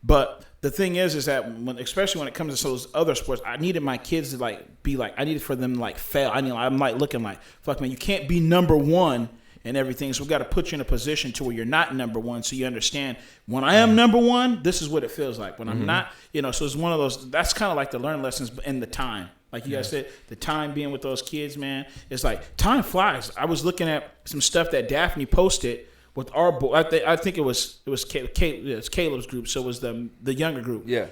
But the thing is that especially when it comes to those other sports, I needed my kids to I needed for them to like fail. I'm like looking like, fuck man, you can't be number one and everything. So we got to put you in a position to where you're not number one, so you understand when I am number one, this is what it feels like. When I'm not, so it's one of those. That's kind of like the learn lessons in the time. Like you guys said, the time being with those kids, man, it's like time flies. I was looking at some stuff that Daphne posted with our boy. I think it was Caleb's group, so it was the younger group. Yeah.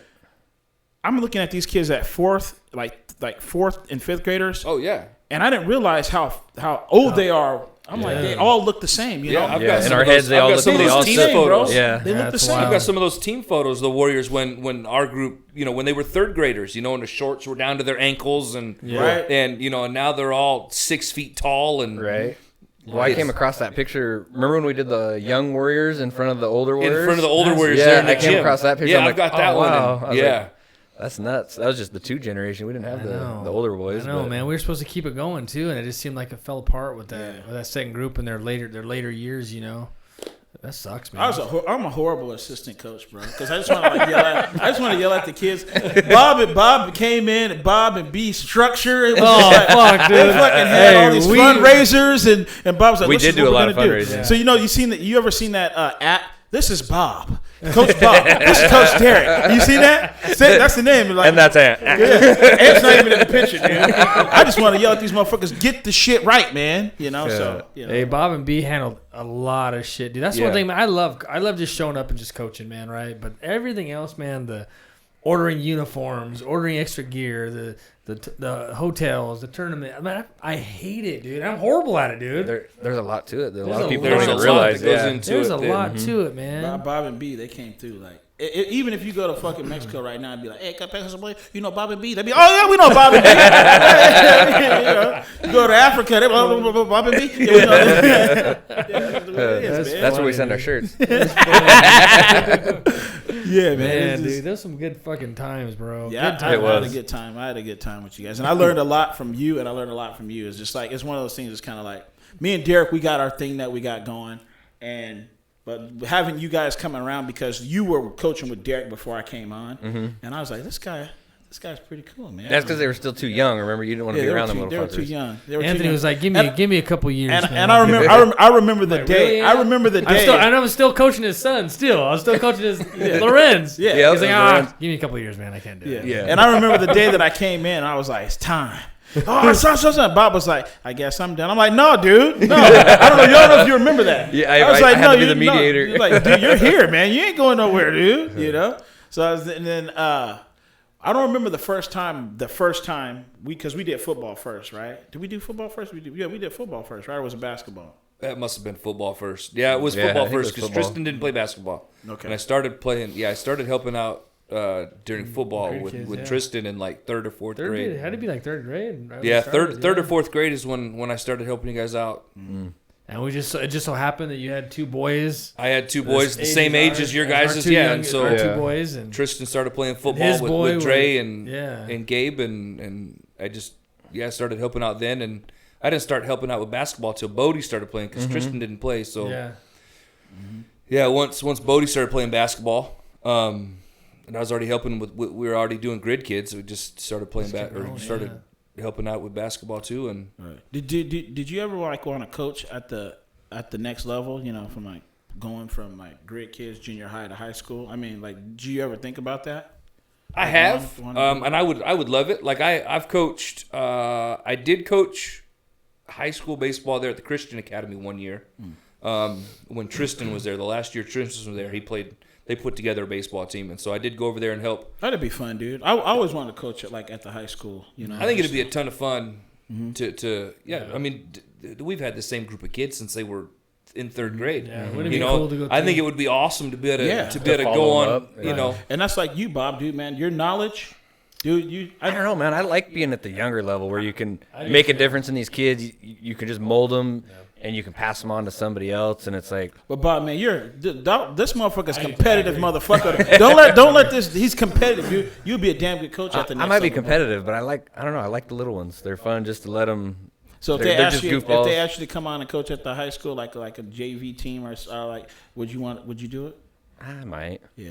I'm looking at these kids at fourth and fifth graders. Oh yeah. And I didn't realize how old they are. I'm like, they all look the same, you know? I've got in our heads, they all look the team same, photos. Yeah. They look the same. I've got some of those team photos, the Warriors, when our group, when they were third graders, and the shorts were down to their ankles, and and now they're all 6 feet tall, and right. Well, I came across that picture. Remember when we did the young Warriors in front of the older Warriors? In front of the older Warriors there in the I came gym. across that picture. Yeah, I've got that one. Wow. Yeah. That's nuts. That was just the two generation. We didn't have the older boys. I know, man. We were supposed to keep it going too, and it just seemed like it fell apart with that second group in their later years. That sucks, man. I'm a horrible assistant coach, bro. Because I just want to yell at the kids. Bob came in, and Bob and B structure. It was fuck, dude. They fucking had all these fundraisers, and Bob was like, we did do a lot of fundraising. Yeah. So you ever seen that app? This is Bob. Coach Bob. This is Coach Derek. You see that? That's the name. And that's Ant. Yeah. Ant's not even in the picture, dude. I just want to yell at these motherfuckers. Get the shit right, man. So. Hey, Bob and B handled a lot of shit, dude. That's one thing, man. I love just showing up and just coaching, man, right? But everything else, man, the ordering uniforms, ordering extra gear, the hotels, the tournament. I mean, I hate it, dude. I'm horrible at it, dude. There's a lot to it. A There's lot of people lot don't even realize. that goes into There's it. a lot to it, man. Bob and B, they came through like even if you go to fucking Mexico right now and be like, hey, can I pay some money? You know Bobby B? They'd be, oh yeah, we know Bobby B. You know, you go to Africa, they Bobby B. Yeah, we know. That's where we send our shirts. Yeah, man. Man, dude, there's some good fucking times, bro. Yeah, Good I times. had a good time. I had a good time with you guys, and I learned a lot from you, and I learned a lot from you. It's just like it's one of those things. It's kind of like me and Derek. We got our thing that we got going, but having you guys coming around because you were coaching with Derek before I came on, and I was like, this guy's pretty cool, man. That's because they were still too young. Remember, you didn't want to be around them little They were fuckers. too young. Anthony was like, give me a couple years, man. And I remember the day. Really? I remember the day. I'm still coaching his son. Still, I'm still coaching his Lorenz. Yeah. Yeah, He's like, Lorenz. give me a couple years, man. I can't do it. Yeah. And I remember the day that I came in. I was like, it's time. Oh, son. Bob was like, I guess I'm done. I'm like, no, dude. No. I don't know. You don't know if you remember that. Yeah, I was I like, had no, to be you're the mediator. You're like, dude, you're here, man. You ain't going nowhere, dude. You know? So and then I don't remember the first time because we did football first, right? Did we do football first? We did football first, right? Or was it basketball? That must have been football first. Yeah, it was Yeah, football I think it was first because football. Tristan didn't play basketball. Okay. And I started playing. Yeah, I started helping out during football Grade with kids, with yeah. Tristan in like third or fourth grade. Had to be like third grade. Right? Yeah, We started, third or fourth grade is when I started helping you guys out. And it just so happened that you had two boys, I had two boys the same age as your guys'. Yeah, and so our two boys, and Tristan started playing football his boy with Dre was- and yeah. and Gabe and I just started helping out then, and I didn't start helping out with basketball till Bodie started playing because Tristan didn't play. So yeah. once Bodie started playing basketball, and I was already helping with we were already doing grid kids, so we just started playing started helping out with basketball too. And Right. Did you ever like want to coach at the next level? You know, from like going from like grid kids, junior high to high school. I mean, like, did you ever think about that? I have, and I would love it. Like I've coached. I did coach high school baseball there at the Christian Academy one year. When Tristan was there, the last year Tristan was there, they put together a baseball team, and so I did go over there and help. That'd be fun, dude. I always wanted to coach at the high school. You know, I think it'd be a ton of fun to. I mean, we've had the same group of kids since they were in third grade. Yeah, wouldn't it You be know, cool to go I to- think it would be awesome to be able to Yeah. to be able to follow go on. them up. You know, And that's like you, Bob, dude, man. Your knowledge, dude. I don't know, man. I like being at the younger level where you can make a difference in these kids. You can just mold them, and you can pass them on to somebody else, and it's like, But Bob, man, this motherfucker's competitive, motherfucker. Don't let this. He's competitive. You'll be a damn good coach at the next I might be level. competitive, but I don't know. I like the little ones. They're fun just to let them. So if They're they ask just you, if goofballs. they actually come on and coach at the high school, like a JV team or like, would you do it? I might. Yeah.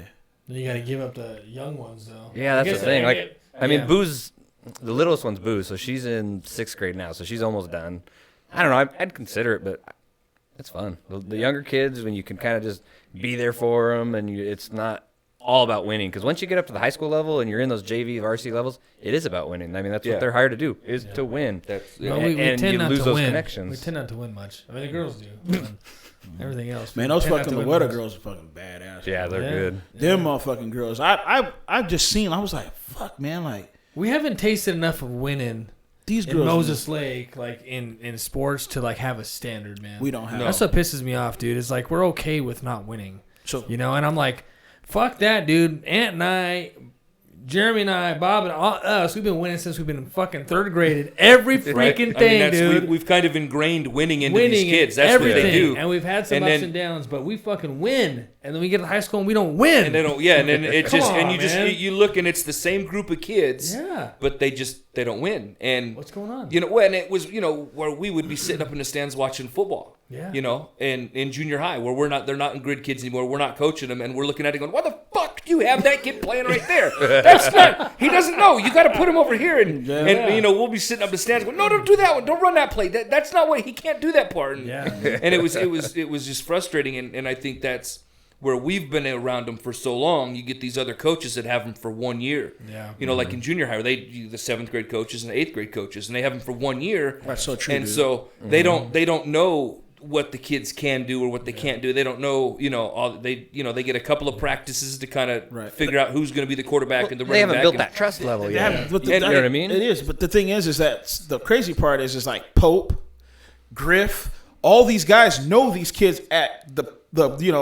Then you got to give up the young ones, though. Yeah, I that's guess the thing. I Like, get- I mean, yeah. Boo's the littlest one's Boo, so she's in 6th grade now, so she's almost done. I don't know. I'd consider it, but it's fun. The younger kids, when you can kind of just be there for them, and it's not all about winning. Because once you get up to the high school level and you're in those JV varsity levels, it is about winning. I mean, that's Yeah. what they're hired to do, is to win. that's No, And- we and tend you not lose to those win. connections. We tend not to win much. I mean, the girls do. but everything else. Man, we those tend not fucking to win Loretta much. girls are fucking badass. Yeah, they're Yeah. good. Them motherfucking girls. I've just seen. I was like, fuck, man. Like We haven't tasted enough of winning these in girls. Moses Lake, like in sports, to like have a standard, man. We don't have. That's what pisses me off, dude. It's like we're okay with not winning, So you know. And I'm like, fuck that, dude. Ant and I, Jeremy and I, Bob and all us, we've been winning since we've been in fucking third grade in every freaking right? I mean, thing, dude. we've kind of ingrained winning into Winning these kids. That's everything. what they do. And we've had some And ups then- and downs, but we fucking win. And then we get to high school and we don't win. And they don't. Yeah, and then it Come just on, and you just man. you look and it's the same group of kids. Yeah. But they don't win. And What's going on? you know, when it was, where we would be sitting up in the stands watching football. Yeah. And in junior high where they're not in grid kids anymore. We're not coaching them, and we're looking at it going, why the fuck do you have that kid playing right there? That's not. He doesn't know. You got to put him over here, and we'll be sitting up in the stands going, no, don't do that one. Don't run that play. That's not what he can't do that part. And, Yeah. and it was just frustrating, and I think that's where we've been around them for so long. You get these other coaches that have them for 1 year. Yeah. Like in junior high, the 7th grade coaches and the 8th grade coaches, and they have them for 1 year. That's so true, And dude. so they don't know what the kids can do or what they can't do. They don't know, they get a couple of practices to kind of Right. figure out who's going to be the quarterback and the They running haven't back. built and- that trust level They yet. haven't- but You know what I mean? It is, but the thing is that the crazy part is like Pope, Griff, all these guys know these kids at the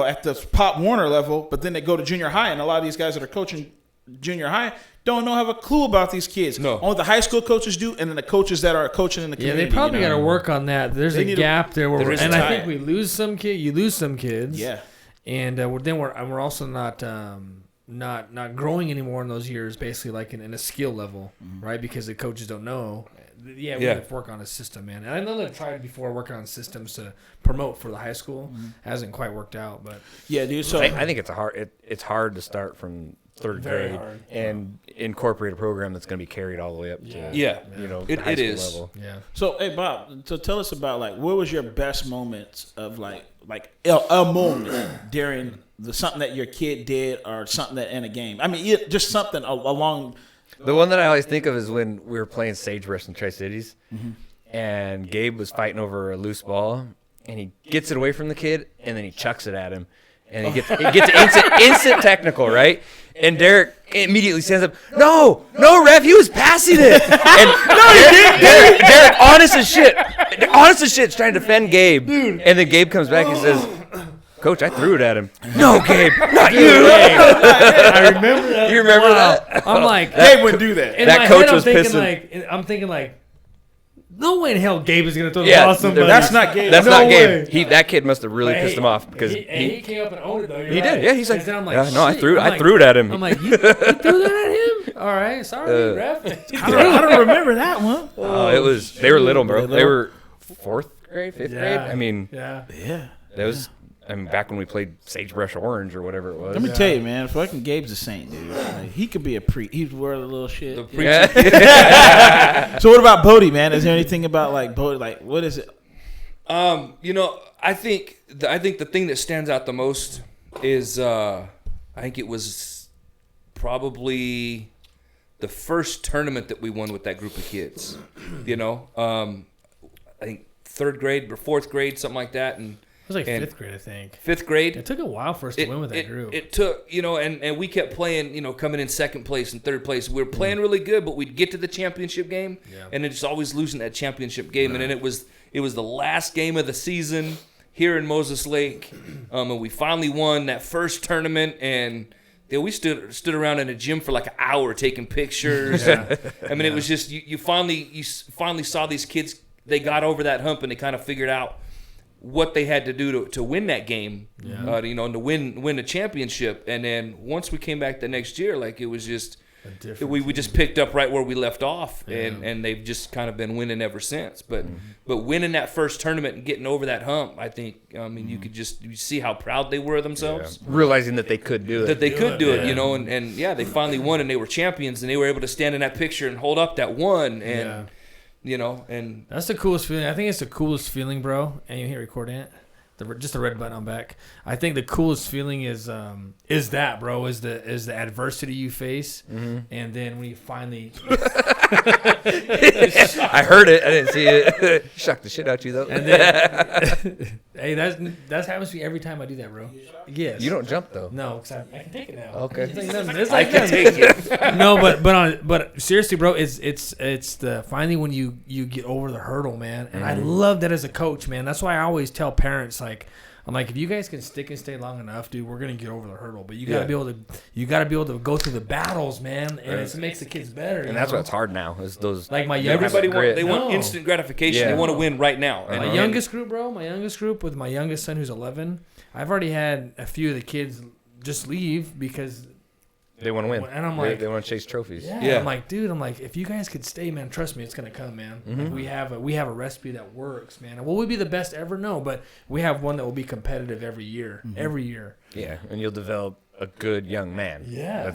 at the Pop Warner level, but then they go to junior high, and a lot of these guys that are coaching junior high don't have a clue about these kids. No. Only the high school coaches do, and then the coaches that are coaching in the community. They probably got to work on that. There's a gap there, where is a and tie. I think we lose some kids. You lose some kids. Yeah. And we're also not growing anymore in those years, basically like in a skill level, right? Because the coaches don't know. Yeah, we have to work on a system, man. And I know they've tried before working on systems to promote for the high school. Hasn't quite worked out, but Yeah, dude. So I think it's it's hard to start from third Very grade hard. and incorporate a program that's going to be carried all the way up to Yeah. you know It- the high it school is. level. yeah. So, hey Bob, so tell us about like what was your best moments of like a moment during something that your kid did or something that in a game. I mean, just something along. The one that I always think of is when we were playing Sagebrush in Tri-Cities, and Gabe was fighting over a loose ball, and he gets it away from the kid, and then he chucks it at him, and he gets instant technical, right? And Derek immediately stands up, no, ref, he was passing it. And Derek, honest as shit, is trying to defend Gabe. Dude. And then Gabe comes back and says, Coach, I threw it at him. No, Gabe, not you. I remember that. You remember that? I'm like, Gabe wouldn't do that. in That my coach head, was pissing. I'm thinking like, no way in hell Gabe is gonna throw the Yeah, ball at somebody. That's not Gabe. That's No not Gabe. way. That kid must have really But pissed him off because he came up and owned it though. he did. Yeah, he's like, And then I'm yeah, no, I shit. threw I'm it at him. I'm like, you threw that at him? All right, sorry, ref. I don't remember that one. They were little, bro. They They were 4th grade, 5th Yeah. grade. I mean, Yeah. Yeah. that was. I mean, back when we played Sagebrush Orange or whatever it was. Let me tell you, man. Fucking Gabe's a saint, dude. Like, he could be a he'd wear a little shit. The preacher. Yeah. So what about Bodie, man? Is there anything about like Bodie? Like, what is it? I think the thing that stands out the most is I think it was probably the first tournament that we won with that group of kids. I think 3rd grade or 4th grade, something like that, and It was like And- 5th grade, I think. 5th grade. It took a while for us to win with that group. It took, and we kept playing, coming in 2nd place and 3rd place. We were playing really good, but we'd get to the championship game, and it's always losing that championship game. And then it was the last game of the season here in Moses Lake, and we finally won that first tournament. And we stood around in a gym for like an hour taking pictures. I mean, it was just you finally saw these kids. They got over that hump and they kind of figured out what they had to do to win that game, and to win the championship. And then once we came back the next year, like it was just we just picked up right where we left off, and they've just kind of been winning ever since. But winning that first tournament and getting over that hump, I think, you see how proud they were of themselves. Realizing that they could do it. That they could do it, and they finally won and they were champions and they were able to stand in that picture and hold up that one and. And that's the coolest feeling. I think it's the coolest feeling, bro. And you hit record it. Just the red button on back. I think the coolest feeling is that, bro. Is the adversity you face, and then when you finally. I heard it. I didn't see it. Shocked the shit out you though. And then, hey, that happens to me every time I do that, bro. Yes. You don't jump though. No, because I can take it now. Okay. It's like take it. No, but seriously, bro, it's the finally when you get over the hurdle, man. And I love that as a coach, man. That's why I always tell parents, like, I'm like, if you guys can stick and stay long enough, dude, we're gonna get over the hurdle. But you gotta be able to go through the battles, man, and it makes the kids better. And that's what's hard now is those. Like my everybody youngest, want instant gratification. Yeah. They want to win right now. And my youngest group, bro. My youngest group with my youngest son, who's 11. I've already had a few of the kids just leave because they want to win. And I'm like, they want to chase trophies. Yeah. I'm like, dude. If you guys could stay, man, trust me, it's gonna come, man. Like we have a recipe that works, man. Will we be the best ever? No, but we have one that will be competitive every year. Every year. Yeah, and you'll develop a good young man. Yeah.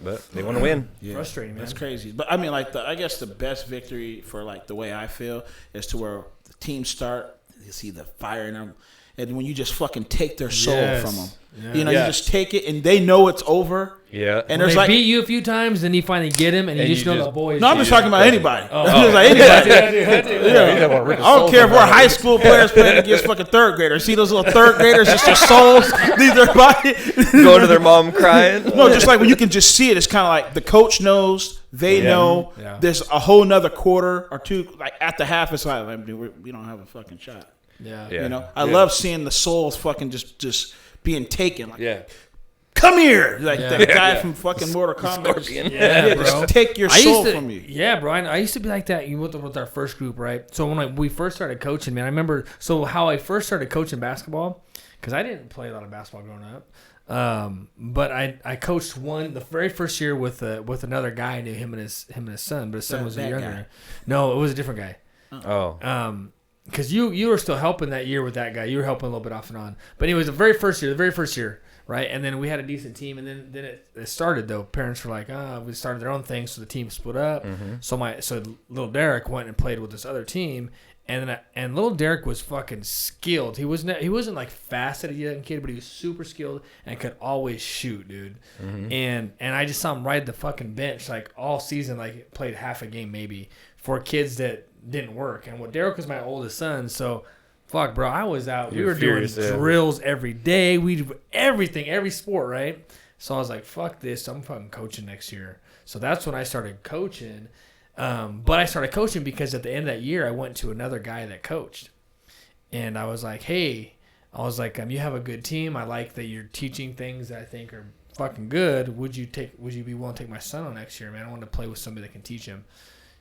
But they want to win. Yeah. Frustrating, man. That's crazy. But I mean, like I guess the best victory for like the way I feel is to where the team start. You see the fire in them, and when you just fucking take their soul from them. Yeah. You just take it, and they know it's over. Yeah. And when there's they like, beat you a few times, then you finally get him, and you just know the boys. no, I'm just talking about anybody. Oh. I'm just like anybody. I don't care if we're high school players playing against fucking 3rd graders. See those little 3rd graders, just their souls leave their body. Go to their mom crying. No, just like when you can just see it, it's kind of like the coach knows, they know. Yeah. There's a whole nother quarter or two. Like at the half, it's like, dude, we don't have a fucking shot. Yeah. Yeah. You know, I love seeing the souls fucking just being taken. Like, Yeah. come here, like Yeah. that guy from fucking Mortal Kombat. Scorpion. Yeah, Just bro. take your I soul used to, from you. Yeah, bro. I used to be like that with our first group, right? So when we first started coaching, man, I remember how I first started coaching basketball, because I didn't play a lot of basketball growing up. But I coached the very first year with another guy. I knew him and his son, but his son was That younger. guy. No, it was a different guy. Oh. Because you were still helping that year with that guy. You were helping a little bit off and on. But anyways, the very first year, right? And then we had a decent team, and then it started though. Parents were like, we started their own thing, so the team split up. So little Derek went and played with this other team, and little Derek was fucking skilled. He wasn't like fast as a young kid, but he was super skilled and could always shoot, dude. And I just saw him ride the fucking bench like all season, like played half a game maybe for kids that didn't work. And Derek was my oldest son, so fuck, bro, I was out. We were doing drills every day. We did everything, every sport, right? So I was like, fuck this. I'm fucking coaching next year. So that's when I started coaching. But I started coaching because at the end of that year, I went to another guy that coached. And I was like, hey, you have a good team. I like that you're teaching things that I think are fucking good. Would you be willing to take my son on next year, man? I want to play with somebody that can teach him.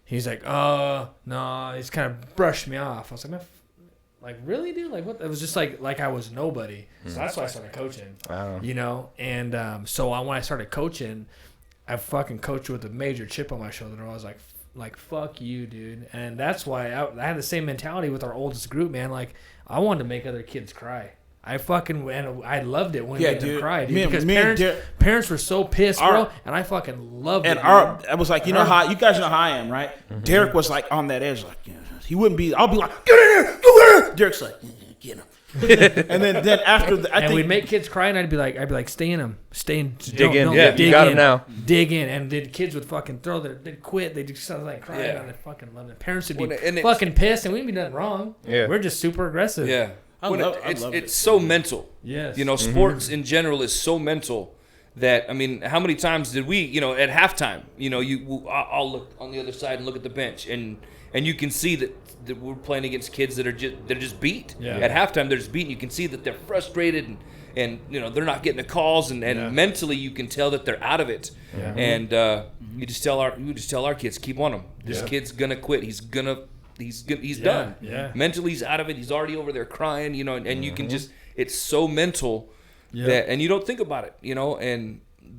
He's like, no. He's kind of brushed me off. I was like, man, like, really, dude? Like, what? It was just like I was nobody. So that's why I started coaching. Wow. You know? And when I started coaching, I fucking coached with a major chip on my shoulder. And I was like, fuck you, dude. And that's why I had the same mentality with our oldest group, man. Like, I wanted to make other kids cry. I loved it when they made them cry, dude. Because parents were so pissed, bro, and I fucking loved it. And I was like, you guys know how I am, right? Derek was like on that edge, like, he wouldn't be. I'll be like, get in here, go in here. Derek's like, get him. And then after I think we'd make kids cry, and I'd be like, stay in them, dig in, you got them now. Dig in, and the kids would fucking they'd quit, they'd just start like crying, and I fucking loved it. Parents would be fucking pissed, and we'd be nothing wrong. Yeah, we're just super aggressive. Yeah. I love it. It's so mental. Yes. You know, sports in general is so mental that, I mean, how many times did we, at halftime, I'll look on the other side and look at the bench, and you can see that we're playing against kids that are just beat. Yeah. At halftime, they're just beaten. You can see that they're frustrated and they're not getting the calls, and mentally you can tell that they're out of it. Yeah. And we just tell our kids, keep on him. This kid's gonna quit. He's done. Yeah. Mentally, he's out of it. He's already over there crying, and you can just, it's so mental that, and you don't think about it,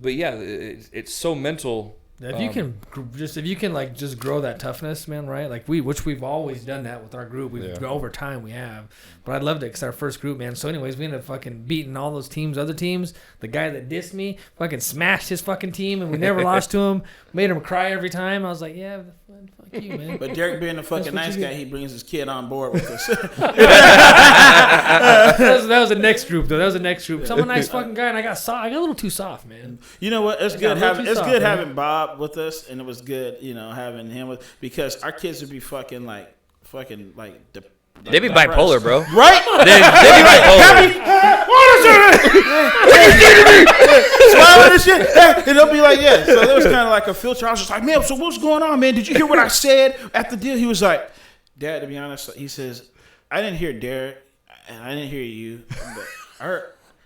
but yeah, it's so mental. If you can like just grow that toughness, man, right? Like which we've always done that with our group. Over time we have, but I loved it because our first group, man. So anyways, we ended up fucking beating all those other teams. The guy that dissed me fucking smashed his fucking team, and we never lost to him. Made him cry every time. I was like, yeah, fuck you, man. But Derek being the fucking nice guy, he brings his kid on board with us. that was the next group, though. That was the next group. So I'm a nice fucking guy, and I got a little too soft, man. You know what? It's good having Bob with us, and it was good, having him with, because our kids would be fucking like They'd be bipolar, bro. Right? They'd be bipolar. What is it? Smiling and shit. And they'll be like, yeah. So there was kind of like a filter. I was just like, man, so what's going on, man? Did you hear what I said at the deal? He was like, Dad, to be honest, he says, I didn't hear Derek, and I didn't hear you, but I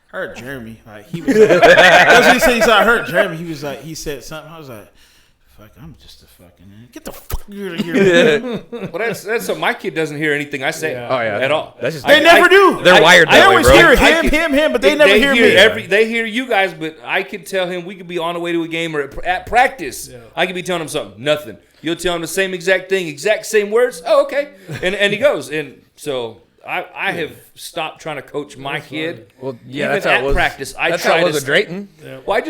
heard Jeremy. Like, he was like, that's what he said. He said, I heard Jeremy. He was like, he said something. I was like, fuck, I'm just a fucking, get the fuck out of here. Well, that's so my kid doesn't hear anything I say at all. That's just, they never do. They're wired that way, They always bro. hear him, but they never hear me. They hear you guys, but I could tell him we could be on the way to a game or at practice. Yeah. I could be telling him something. Nothing. You'll tell him the same exact thing, exact same words. Oh, okay. And he goes. And so I have stopped trying to coach my kid. Well, yeah, even that's how it was. Practice. That's how it was with Drayton. Yeah. Well,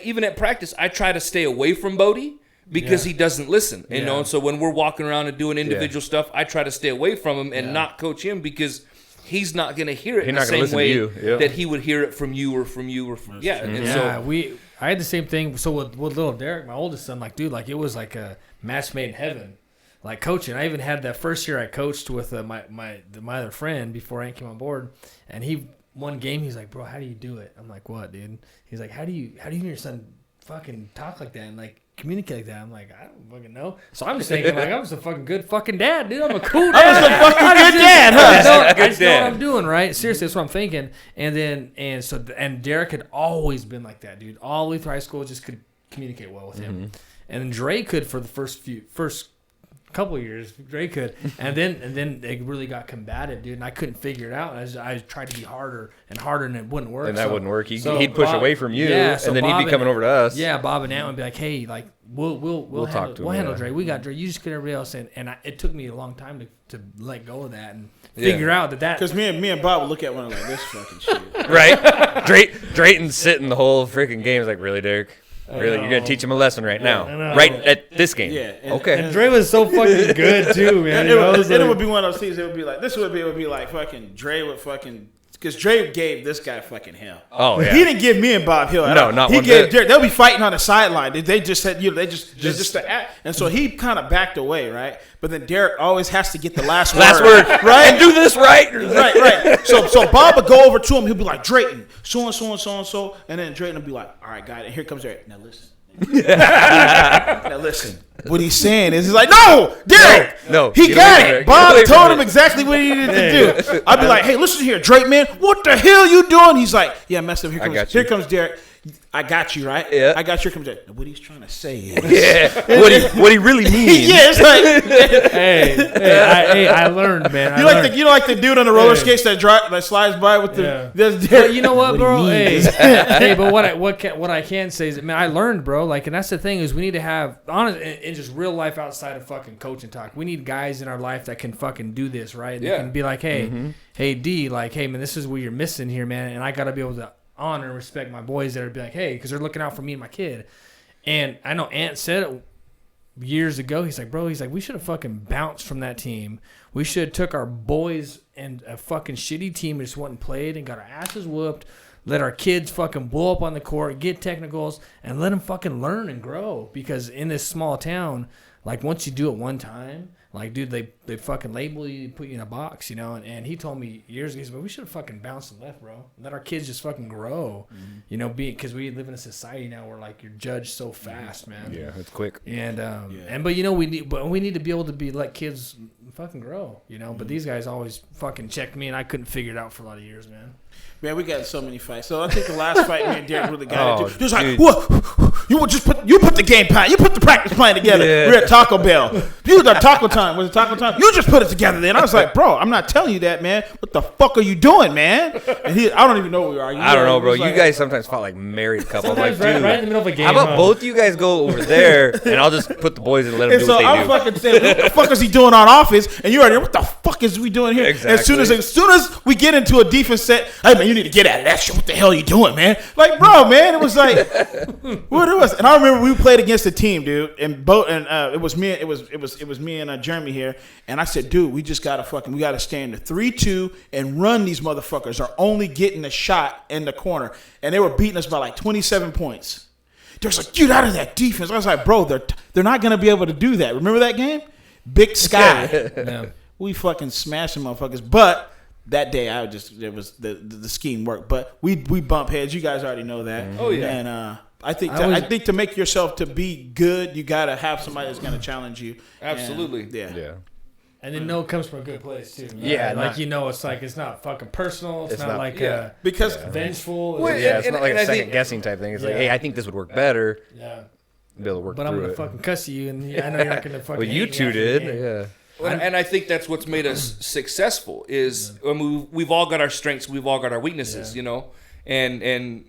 even at practice, I try to stay away from Bodie. Because he doesn't listen, and so when we're walking around and doing individual stuff, I try to stay away from him and not coach him because he's not going to hear it in the same way that he would hear it from you or from you or from I had the same thing. So with little Derek, my oldest son, like, dude, like it was like a match made in heaven, like coaching. I even had that first year I coached with my other friend before I came on board, and one game he's like, bro, how do you do it? I'm like, what, dude? He's like, how do you and your son fucking talk like that and like communicate like that? I'm like, I don't fucking know. So I'm just thinking like, I'm just a fucking good fucking dad, dude. I'm a cool dad. I was a fucking good dad, huh? I just know what I'm doing, right? Seriously, that's what I'm thinking. And Derek had always been like that, dude. All the way through high school, just could communicate well with him. And then Dre could for the first couple of years, Dre could, and then it really got combative, dude. And I couldn't figure it out. I tried to be harder and harder, and it wouldn't work. And that wouldn't work. He'd push Bob, away from you, yeah, so and then Bob he'd be coming over to us. Yeah, Bob and Ant would be like, "Hey, like we'll talk to him, handle yeah. Dre. We got Dre. You just get everybody else in." And it took me a long time to let go of that and figure out that Because me and Bob would look at one another like, this fucking shit. Right? Drayton's sitting the whole freaking game. He's like, really, Derek? Really? You're going to teach him a lesson right now? know. Right at this game? Yeah. Okay. And Dre was so fucking good too, man. It would be one of those things. It would be like this. It would be like fucking Dre would fucking. Because Dre gave this guy fucking hell. Oh, yeah. He didn't give me and Bob Hill. No, not he one gave bit. Derek. They'll be fighting on the sideline. They just said, they just the act. And so he kind of backed away, right? But then Derek always has to get the last word. Right? And do this right. Right. So Bob would go over to him. He'll be like, Drayton, so and so and so and so. And then Drayton will be like, all right, got it. And here comes Derek. Now listen. Now listen. What he's saying is, he's like, no, Derek. No, he get got away from it. it. Bob Get away told from him it. exactly what he needed to do. I'd be like, hey, listen here, Drake, man. What the hell you doing? He's like, yeah, messed up. got you. Here comes Derek. I got you, right? Yeah. I got you. Here comes Derek. What he's trying to say is, Yeah. What he really means. yeah, it's like. I learned, man. You like the dude on the roller skates that slides by with the. Yeah. There's But you know what, he bro? Hey, means. hey, but what I can say is, man, I learned, bro. Like, and that's the thing is, we need to have honest in just real life outside of fucking coaching talk. We need guys in our life that can fucking do this, right? And Yeah. can be like, hey, hey, D, like, hey, man, this is what you're missing here, man, and I gotta be able to honor and respect my boys that are be like, hey, because they're looking out for me and my kid. And I know Ant said it years ago. He's like, bro, we should have fucking bounced from that team. We should have took our boys and a fucking shitty team that just went and played and got our asses whooped, let our kids fucking blow up on the court, get technicals, and let them fucking learn and grow. Because in this small town, like, once you do it one time, like, dude, they fucking label you, put you in a box, you know. And he told me years ago, but we should have fucking bounced and left, bro. Let our kids just fucking grow, you know, because we live in a society now where, like, you're judged so fast, man. Yeah, it's quick. And but you know, we need to be able to let kids fucking grow, you know. But these guys always fucking checked me, and I couldn't figure it out for a lot of years, man. Man, we got so many fights. So I think the last fight me and Derek really got into. He was like, dude. "What? You put the game plan, you put the practice plan together. Yeah. We're at Taco Bell. You was at Taco Time. Was it Taco Time? You just put it together." Then I was like, "Bro, I'm not telling you that, man. What the fuck are you doing, man?" And I don't even know where we are. I don't know, bro. He was You like- guys sometimes fought like married couple. I'm like, Sometimes dude, right in the middle of a game. how about huh? both you guys go over there, and I'll just put the boys and let them And do so what they I'm do. fucking saying, "What the fuck is he doing on offense?" And you're already, "What the fuck is we doing here?" Exactly. And as soon as we get into a defense set, "Hey man, you need to get out of that shit. What the hell are you doing, man?" Like, bro, man, it was like, what it was. And I remember we played against a team, dude, and it was me. It was me and Jeremy here. And I said, dude, we gotta stay in the 3-2 and run these motherfuckers. Are only getting a shot in the corner, and they were beating us by like 27 points. They're just like, get out of that defense. I was like, bro, they're not gonna be able to do that. Remember that game? Big Sky. Yeah. We fucking smashed them motherfuckers. But that day, the scheme worked. But we bump heads. You guys already know that. Oh, yeah. And I think to make yourself to be good, you gotta have somebody that's gonna challenge you. Absolutely. And, yeah. Yeah. And then it comes from a good place too. Right? Yeah, like not- you know, it's not fucking personal. It's not like yeah. Because vengeful. Well, Yeah, it's And- not like and a I second think- guessing type thing. It's like, Yeah. hey, I think this would work better. Yeah. Be able to work But I'm through gonna it. fucking cuss you, and I know you're not gonna fucking. Well, you hate me two after the did. game. Yeah. Well, and I think that's what's made us successful is we've all got our strengths, we've all got our weaknesses, you know, and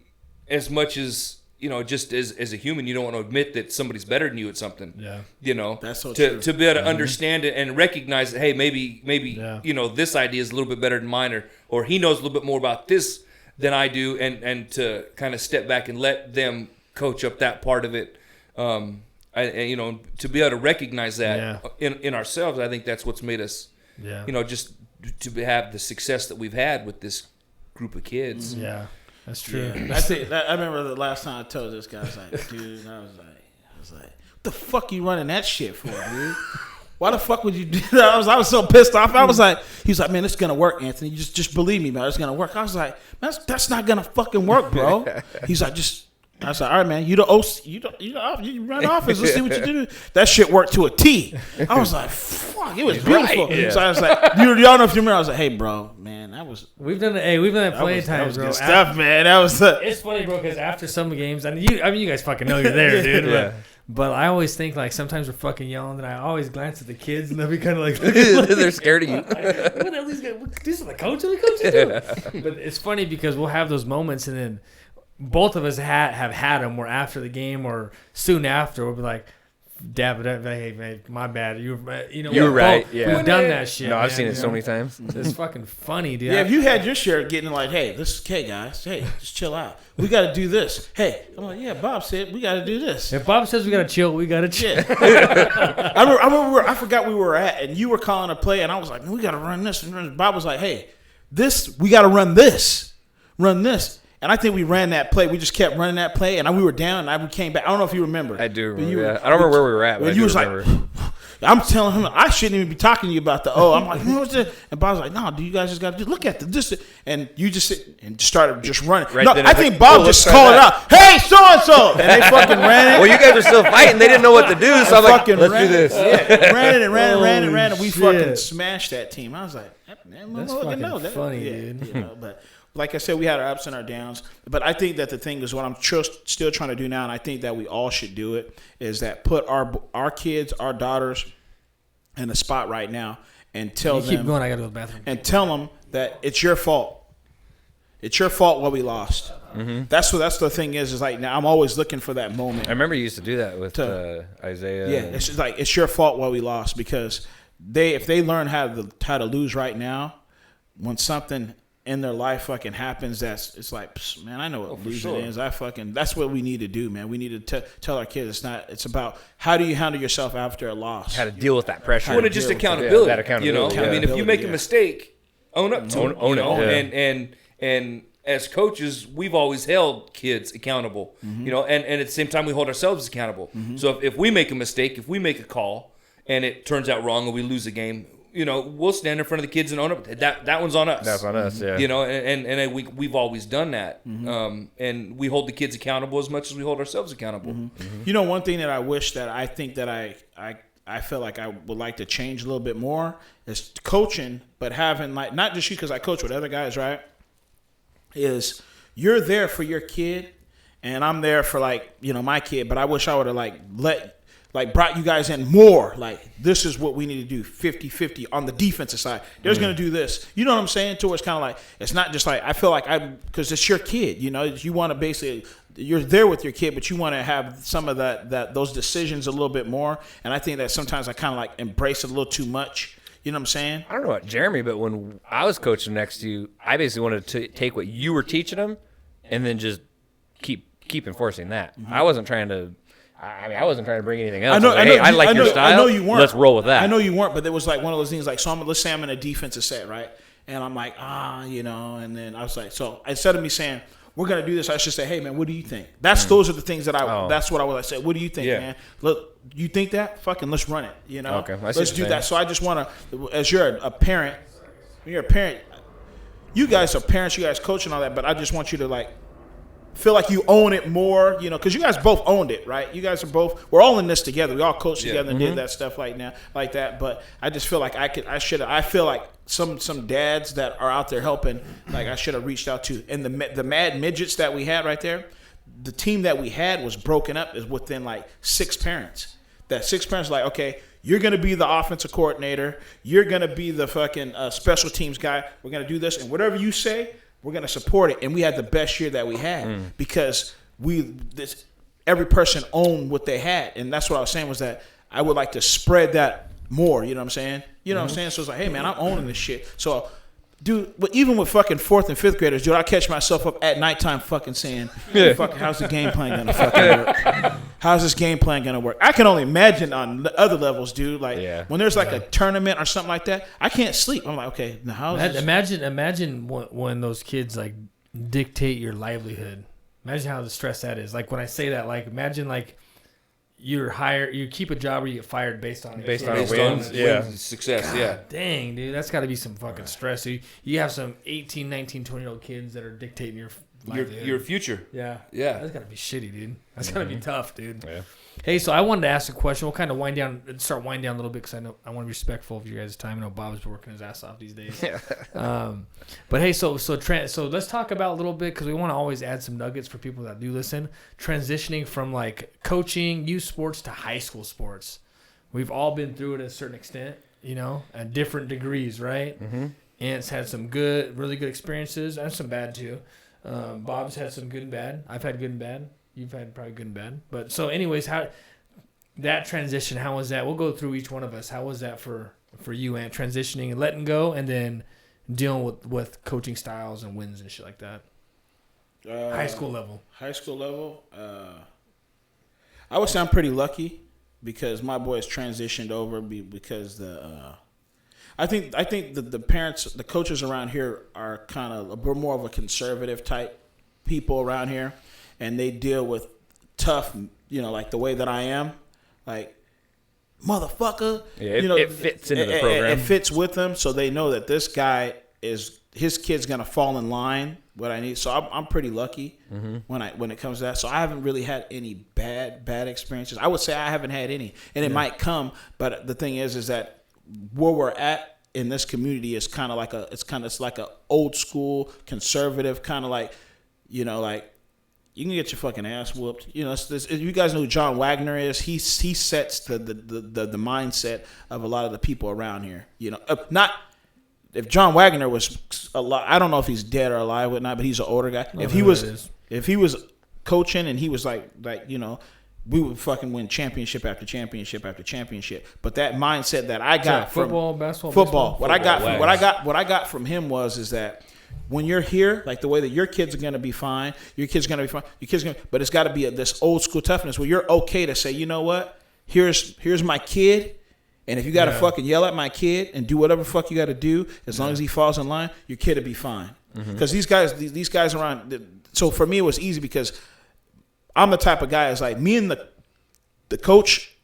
as much as, you know, just as a human, you don't want to admit that somebody's better than you at something. Yeah. You know, That's so true. to be able to understand it and recognize that, hey, maybe Yeah. you know, this idea is a little bit better than mine, or he knows a little bit more about this than I do, and to kind of step back and let them coach up that part of it. You know, to be able to recognize that in ourselves, I think that's what's made us, Yeah. you know, just to have the success that we've had with this group of kids. Yeah. That's true. Yeah. I remember the last time I told this guy, I was like, dude, I was like, what the fuck you running that shit for, dude? Why the fuck would you do that? I was so pissed off. I was like, he was like, man, it's gonna work, Anthony. You just believe me, man. It's gonna work. I was like, man, that's not gonna fucking work, bro. He's like, just I said, all right, man, you the OC, you run offense. Let's see what you do. That shit worked to a T. I was like, fuck, it was beautiful. Right, yeah. So I was like, y'all know if you remember, I was like, hey, bro, man, We've done that plenty of times, bro. good stuff, man. That was It's funny, bro, because after some games, you guys fucking know you're there, dude. Yeah. But I always think, like, sometimes we're fucking yelling, and I always glance at the kids, and they'll be kind of like, They're scared of you. what the hell these guys? This is the coach? What the coach is doing? But it's funny because we'll have those moments, and then both of us have had them where after the game or soon after, we'll be like, Dad, hey, man, my bad. You're right. Yeah. We've done that shit. No, I've man, seen it so many times. It's fucking funny, dude. yeah, if you had your share of getting like, hey, guys, hey, just chill out. We got to do this. Hey, I'm like, yeah, Bob said we got to do this. If Bob says we gotta chill, we gotta chill. I remember I forgot we were at, and you were calling a play, and I was like, we got to run this. And Bob was like, hey, we got to run this. And I think we ran that play. We just kept running that play, and we were down, and we came back. I don't know if you remember. I do But remember. I don't remember where we were at, but I do you was remember. like, I'm telling him, I shouldn't even be talking to you about the I'm like, what's this? And Bob's like, no, do you guys just got to look at this? And you just sit and started just running. Right no, then I it's think like, Bob let's just try called it that. out. Hey, so-and-so. And they fucking ran it. Well, you guys are still fighting. They didn't know what to do, so I'm like, Fucking let's ran do this. it. Yeah, ran it. We shit. fucking smashed that team. I was like, man, That's motherfucker, fucking no, funny, dude. You know, but like I said, we had our ups and our downs. But I think that the thing is what I'm still trying to do now, and I think that we all should do it, is that put our kids, our daughters in a spot right now and tell You keep them going, I gotta go to the bathroom. and tell them that it's your fault. It's your fault what we lost. Mm-hmm. That's the thing is like now I'm always looking for that moment. I remember you used to do that with Isaiah. Yeah, it's just like it's your fault what we lost because if they learn how to lose right now, when something in their life fucking happens, it's like, man, I know what losing is. That's what we need to do, man. We need to tell our kids it's about how do you handle yourself after a loss. How to deal with that pressure. Well, it's just accountability. that accountability. You know, I mean, if you make a mistake, own up to it. Own you it, know? yeah. And as coaches, we've always held kids accountable. You know, and at the same time, we hold ourselves accountable. So if we make a mistake, if we make a call, and it turns out wrong, or we lose a game, you know, we'll stand in front of the kids and own up. That one's on us. That's on us, yeah. You know, and we've always done that. And we hold the kids accountable as much as we hold ourselves accountable. You know, one thing that I wish that I think that I feel like I would like to change a little bit more is coaching, but having like not just you because I coach with other guys, right? Is you're there for your kid, and I'm there for like my kid, but I wish I would have brought you guys in more. Like, this is what we need to do 50-50 on the defensive side. There's going to do this. You know what I'm saying? To where it's kind of like, it's not just like, I feel like because it's your kid, you want to basically, you're there with your kid, but you want to have some of those decisions a little bit more. And I think that sometimes I kind of like embrace it a little too much. You know what I'm saying? I don't know about Jeremy, but when I was coaching next to you, I basically wanted to take what you were teaching him and then just keep enforcing that. I wasn't trying to. I wasn't trying to bring anything else. I like your style. I know you weren't. Let's roll with that. I know you weren't, but it was like one of those things. Like, so let's say I'm in a defensive set, right? And I'm like, and then I was like, so instead of me saying we're gonna do this, I should say, hey man, what do you think? Those are the things that that's what I would say. What do you think, man? Look, you think that? Fucking let's run it. You know? Okay, let's do that. So I just want to, as you're a parent, when you're a parent, you guys are parents, you guys coach and all that, but I just want you to like feel like you own it more, because you guys both owned it, right? You guys we're all in this together. We all coached together and did that stuff like that. But I just feel like I feel like some dads that are out there helping, like I should have reached out to. And the mad midgets that we had right there, the team that we had was broken up is within like 6 parents. That 6 parents are like, okay, you're going to be the offensive coordinator. You're going to be the fucking special teams guy. We're going to do this. And whatever you say, we're going to support it. And we had the best year that we had because every person owned what they had. And that's what I was saying was that I would like to spread that more. You know what I'm saying? You know what I'm saying? So it's like, hey, man, I'm owning this shit. So, dude, but even with fucking 4th and 5th graders, dude, I catch myself up at nighttime fucking saying, fucking, how's the game plan going to fucking work? How's this game plan going to work? I can only imagine on other levels, dude. Like, when there's like a tournament or something like that, I can't sleep. I'm like, okay, now how's this? Imagine when those kids, like, dictate your livelihood. Imagine how the stress that is. Like, when I say that, like, imagine, like, you keep a job or you get fired based on wins, wins and success. God, dang, dude, that's got to be some fucking stress. So you have some 18, 19, 20-year-old kids that are dictating your future. Yeah. Yeah. That's gotta be shitty, dude. That's gotta be tough, dude. Yeah. Hey, so I wanted to ask a question. We'll kind of start winding down a little bit because I know I want to be respectful of your guys' time. I know Bob's been working his ass off these days. But hey, so let's talk about a little bit because we want to always add some nuggets for people that do listen. Transitioning from like coaching youth sports to high school sports, we've all been through it at a certain extent, at different degrees, right? Mm-hmm. Ant's had some really good experiences and some bad too. Bob's had some good and bad. I've had good and bad. You've had probably good and bad. But so anyways, how that transition, how was that? We'll go through each one of us. How was that for you, Ant, transitioning and letting go and then dealing with coaching styles and wins and shit like that? High school level. High school level. I would say I'm pretty lucky because my boys transitioned over because I think the parents, the coaches around here are kind of more of a conservative type people around here, and they deal with tough, like the way that I am, like motherfucker. Yeah, it fits into the program. It fits with them, so they know that this guy his kid's gonna fall in line. What I need, so I'm pretty lucky when it comes to that. So I haven't really had any bad experiences. I would say I haven't had any, and it might come. But the thing is that where we're at in this community is kind of like it's like a old school conservative kind of like, like you can get your fucking ass whooped. You guys know who John Wagner is. He sets the mindset of a lot of the people around here. Not. If John Wagner was alive, I don't know if he's dead or alive or not, but he's an older guy. If he was coaching and he was like we would fucking win championship after championship after championship. But that mindset that I got from football, basketball, football, baseball? what I got from him is that when you're here, like the way that your kids are gonna be fine, but it's got to be this old school toughness where you're okay to say, you know what, here's my kid. And if you got to fucking yell at my kid and do whatever fuck you got to do, as long as he falls in line, your kid will be fine. Because these guys around. So for me, it was easy because I'm the type of guy that's like me and the coach.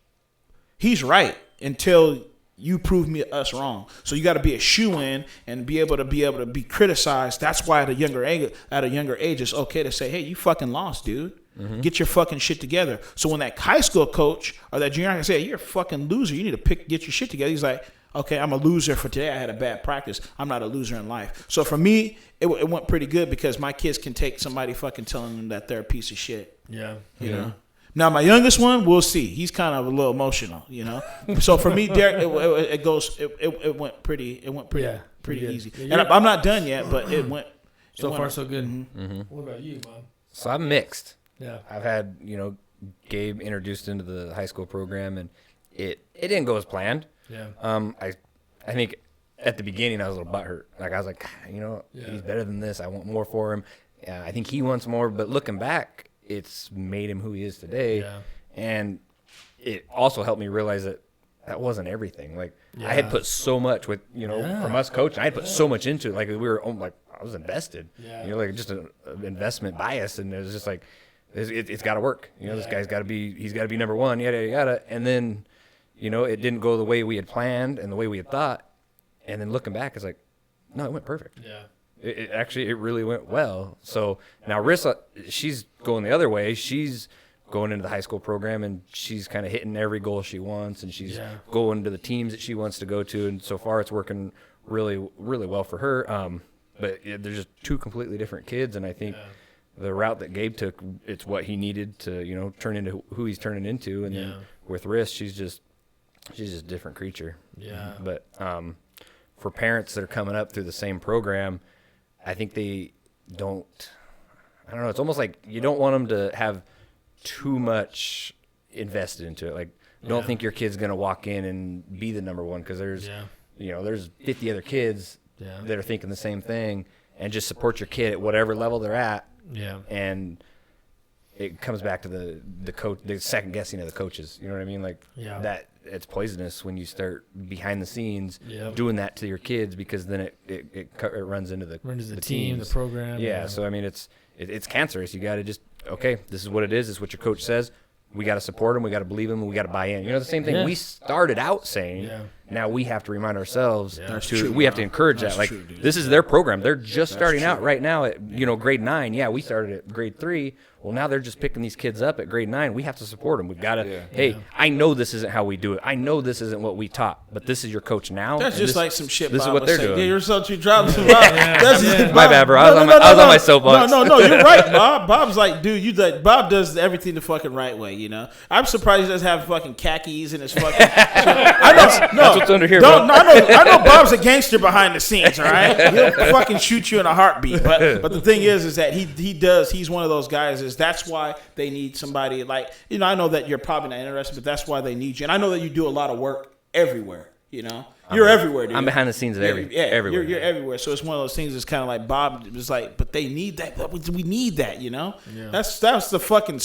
He's right until you prove us wrong. So you got to be a shoe-in and be able to be criticized. That's why at a younger age, it's okay to say, hey, you fucking lost, dude. Get your fucking shit together. So when that high school coach or that junior high say, you're a fucking loser, you need to get your shit together. He's like, okay, I'm a loser for today. I had a bad practice. I'm not a loser in life. So for me, it went pretty good because my kids can take somebody fucking telling them that they're a piece of shit. Yeah. You know? Now my youngest one, we'll see. He's kind of a little emotional, So for me, Derek, it went pretty easy. And I'm not done yet, but it went. So far, so good. What about you, Bob? So I'm mixed. Yeah. I've had, Gabe introduced into the high school program, and it didn't go as planned. Yeah. I think at the beginning I was a little butthurt. Like I was like, he's better than this. I want more for him. I think he wants more. But looking back, it's made him who he is today. Yeah. And it also helped me realize that wasn't everything. Like I had put so much with, from us coaching, I had put so much into it. Like we were I was invested. Yeah. Like just an investment bias, and it was just like it's got to work. This guy's got to be number one. Yada yada. And then, it didn't go the way we had planned and the way we had thought. And then looking back, it's like, no, it went perfect. Yeah. It really went well. So now Rissa, she's going the other way. She's going into the high school program, and she's kind of hitting every goal she wants, and she's going to the teams that she wants to go to. And so far, it's working really, really well for her. But there's just two completely different kids, and I think the route that Gabe took, it's what he needed to, turn into who he's turning into. And then with Riss, she's just a different creature. Yeah. But for parents that are coming up through the same program, I think they don't. I don't know. It's almost like you don't want them to have too much invested into it. Like, don't think your kid's gonna walk in and be the number one because there's, there's 50 other kids that are thinking the same thing, and just support your kid at whatever level they're at. Yeah. And it comes back to the coach, the second guessing of the coaches. You know what I mean? Like that. It's poisonous when you start behind the scenes doing that to your kids, because then it runs into the team, the program. Yeah. So I mean, it's cancerous. You got to just, okay, this is what it is. This is what your coach says. We got to support them. We got to believe them. We got to buy in. The same thing we started out saying. Now we have to remind ourselves That's to true, we have to bro. encourage That's that. Like true, dude. this is their program. They're just starting out right now at grade 9. Yeah, we started at grade 3. Well, now they're just picking these kids up at grade 9. We have to support them. We've got to. Hey, I know this isn't how we do it. I know this isn't what we taught. But this is your coach now. That's and just this, like some shit. This Bob is what would they're say. doing. Yeah, you're so you dropped some Bob. That's just, My bad, bro. I was on my soapbox. No, you're right, Bob. Bob's like, dude, Bob does everything the fucking right way. I'm surprised he doesn't have fucking khakis in his fucking. I know. No, That's what's under here, don't, bro. I know. Bob's a gangster behind the scenes. All right, he'll fucking shoot you in a heartbeat. But the thing is that he does. He's one of those guys. That's why they need somebody like I know that you're probably not interested, but that's why they need you. And I know that you do a lot of work everywhere. You're everywhere, dude. I'm behind the scenes at everywhere. You're everywhere. So it's one of those things. It's kind of like Bob was like, but they need that. We need that. That's the fucking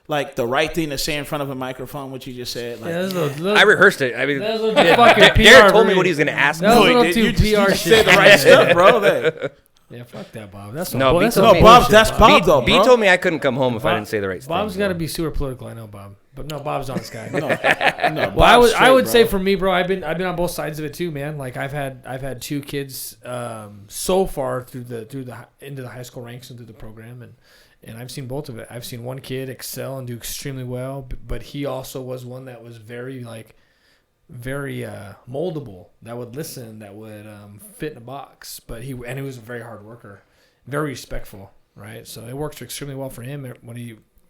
like the right thing to say in front of a microphone. What you just said. Like, I rehearsed it. I mean, That was a fucking PR. Derek told me what he was going to ask me. That was a no, little you too PR just shit. said the right stuff, bro. Yeah, fuck that, Bob. That's No, that's B told me- Bob. That's Bob, though, B bro. told me I couldn't come home if I didn't say the right stuff. Bob's got to be super political. I know, Bob, but no, Bob's honest guy. No, Well, Bob's I would straight, say for me, bro, I've been on both sides of it too, man. Like I've had 2 kids so far through the into the high school ranks and through the program, and I've seen both of it. I've seen one kid excel and do extremely well, but he also was one that was very moldable, that would listen, that would fit in a box. But he was a very hard worker, very respectful, right? So it worked extremely well for him.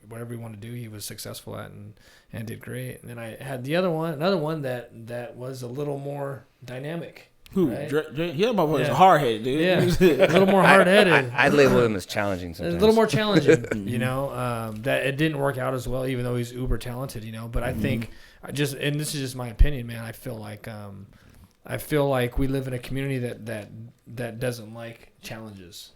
Whatever he wanted to do, he was successful at and did great. And then I had another one that was a little more dynamic. Who? Right? Yeah, my boy's hard headed, dude. Yeah, a little more hard headed. I'd label him as challenging A sometimes. little more challenging, that it didn't work out as well, even though he's uber talented, But I think and this is just my opinion, man. I feel like we live in a community that doesn't like challenges,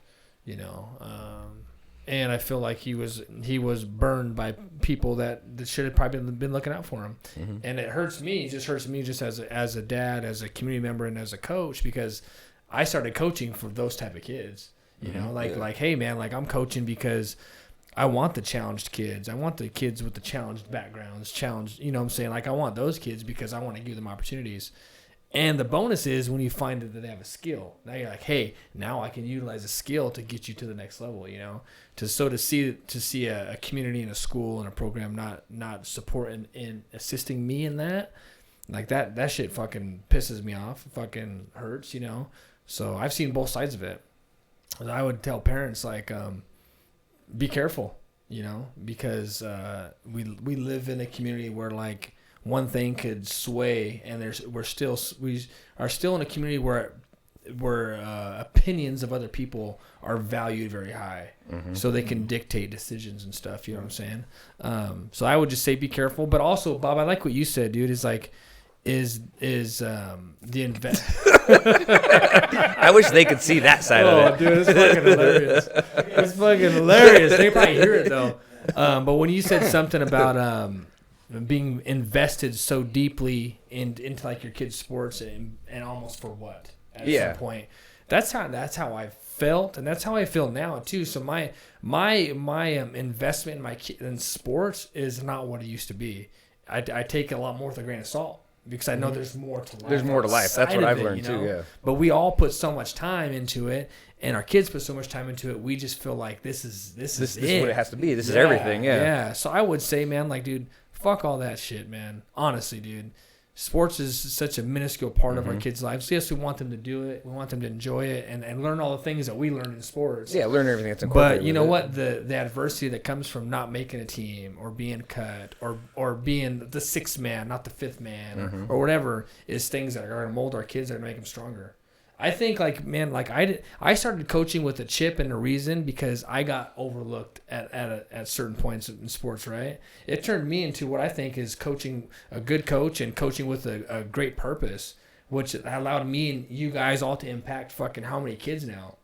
and I feel like he was burned by people that should have probably been looking out for him, and it hurts me. It just hurts me just as a dad, as a community member, and as a coach, because I started coaching for those type of kids. Like, hey man, like I'm coaching because I want the challenged kids. I want the kids with the challenged backgrounds, challenged. You know what I'm saying? Like I want those kids because I want to give them opportunities. And the bonus is when you find that they have a skill. Now you're like, hey, now I can utilize a skill to get you to the next level. To see a community and a school and a program not supporting and assisting me in that, like that shit fucking pisses me off. It fucking hurts. So I've seen both sides of it. And I would tell parents like, be careful. Because we live in a community where like one thing could sway, and we are still in a community where opinions of other people are valued very high, so they can dictate decisions and stuff. You know what I'm saying? So I would just say be careful, but also, Bob, I like what you said, dude. Is like, is the invest. I wish they could see that side of it. Dude, it's fucking hilarious. It's fucking hilarious. They probably hear it though. But when you said something about being invested so deeply into like your kids' sports and almost for what at some point, that's how I felt, and that's how I feel now too. So my investment in in sports is not what it used to be. I take it a lot more with a grain of salt, because I know there's more to life. There's more to life. That's what outside of I've it, learned too. Yeah. But we all put so much time into it, and our kids put so much time into it. We just feel like this is This is what it has to be. This is everything. Yeah. So I would say, man, like, dude, fuck all that shit, man. Honestly, dude. Sports is such a minuscule part of our kids' lives. Yes, we want them to do it. We want them to enjoy it and learn all the things that we learned in sports. Yeah, learn everything that's incorporated. But you know what? The adversity that comes from not making a team or being cut or being the sixth man, not the fifth man, or whatever, is things that are going to mold our kids, that are going to make them stronger. I think, like, man, like I started coaching with a chip and a reason, because I got overlooked at certain points in sports, right? It turned me into what I think is coaching, a good coach, and coaching with a great purpose, which allowed me and you guys all to impact fucking how many kids now.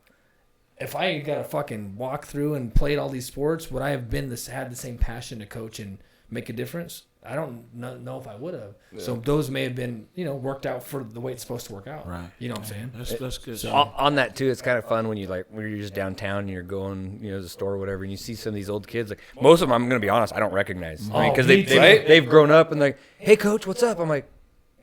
If I got to fucking walk through and played all these sports, would I have had the same passion to coach and make a difference? I don't know if I would have. Yeah. So those may have been, worked out for the way it's supposed to work out. Right. You know what I'm saying? That's good. So, on that too, it's kind of fun when you're just downtown and you're going, to the store or whatever, and you see some of these old kids. Like, most of them, I'm going to be honest, I don't recognize. Because they've grown up and like, hey, coach, what's up? I'm like,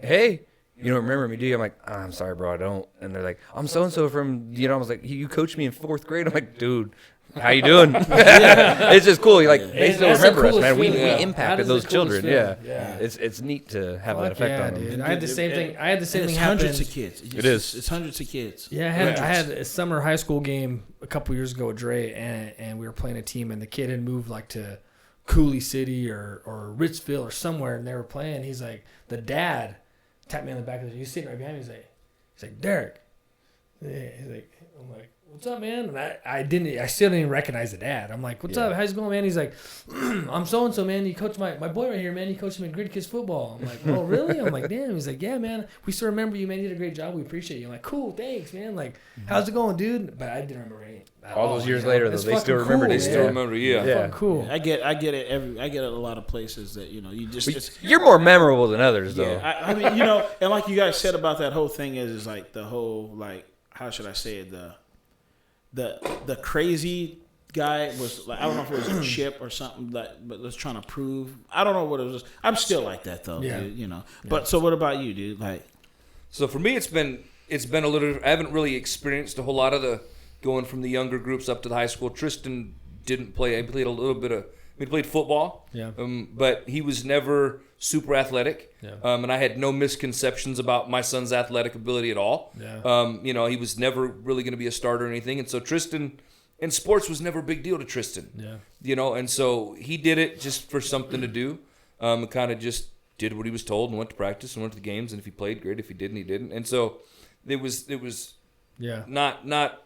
hey, you don't remember me, do you? I'm like, I'm sorry, bro, I don't. And they're like, I'm so-and-so from, you know, I was like, you coached me in 4th grade. I'm like, dude, how you doing? It's just cool. Like, they still That's the remember us, coolest man. We feeling. That impacted is the those coolest children. Yeah. feeling. Yeah. It's neat to have that Fuck effect yeah, on them. dude. I had the same thing. I had the same It's thing happen. hundreds of kids. It is. It's hundreds of kids. Yeah, I had a summer high school game a couple years ago with Dre, and we were playing a team, and the kid had moved like to Cooley City or Richville or somewhere, and they were playing. He's like, the dad tapped me on the back of the he's sitting right behind me. He's like, Derek. Yeah, I'm like, what's up, man? And I still didn't even recognize the dad. I'm like, what's up? How's it going, man? He's like, I'm so-and-so, man. You coach my boy right here, man. He coached him in Grid Kids football. I'm like, oh, really? I'm like, damn. He's like, yeah, man. We still remember you, man. You did a great job. We appreciate you. I'm like, cool, thanks, man. Like, how's it going, dude? But I didn't remember any. All those years later, though, It's they still fucking remember. cool, They man. still remember, yeah. Yeah. Fucking cool. I get it. I get it a lot of places that you just. It's, You're more memorable than others, though. yeah, I mean, and like you guys said about that whole thing is like the whole like how should I say it the crazy guy was like I don't know if it was a chip or something that but was trying to prove I don't know what it was. I'm still like that though, Yeah. dude, But so what about you, dude? Like, So for me, it's been a little. I haven't really experienced a whole lot of the going from the younger groups up to the high school. Tristan didn't play. He played a little bit of. He played football. Yeah. But he was never super athletic. Yeah. And I had no misconceptions about my son's athletic ability at all. Yeah. He was never really going to be a starter or anything. And so Tristan, and sports was never a big deal to Tristan. Yeah. And so he did it just for something to do. Kind of just did what he was told and went to practice and went to the games. And if he played, great. If he didn't, he didn't. And so it was Yeah. not.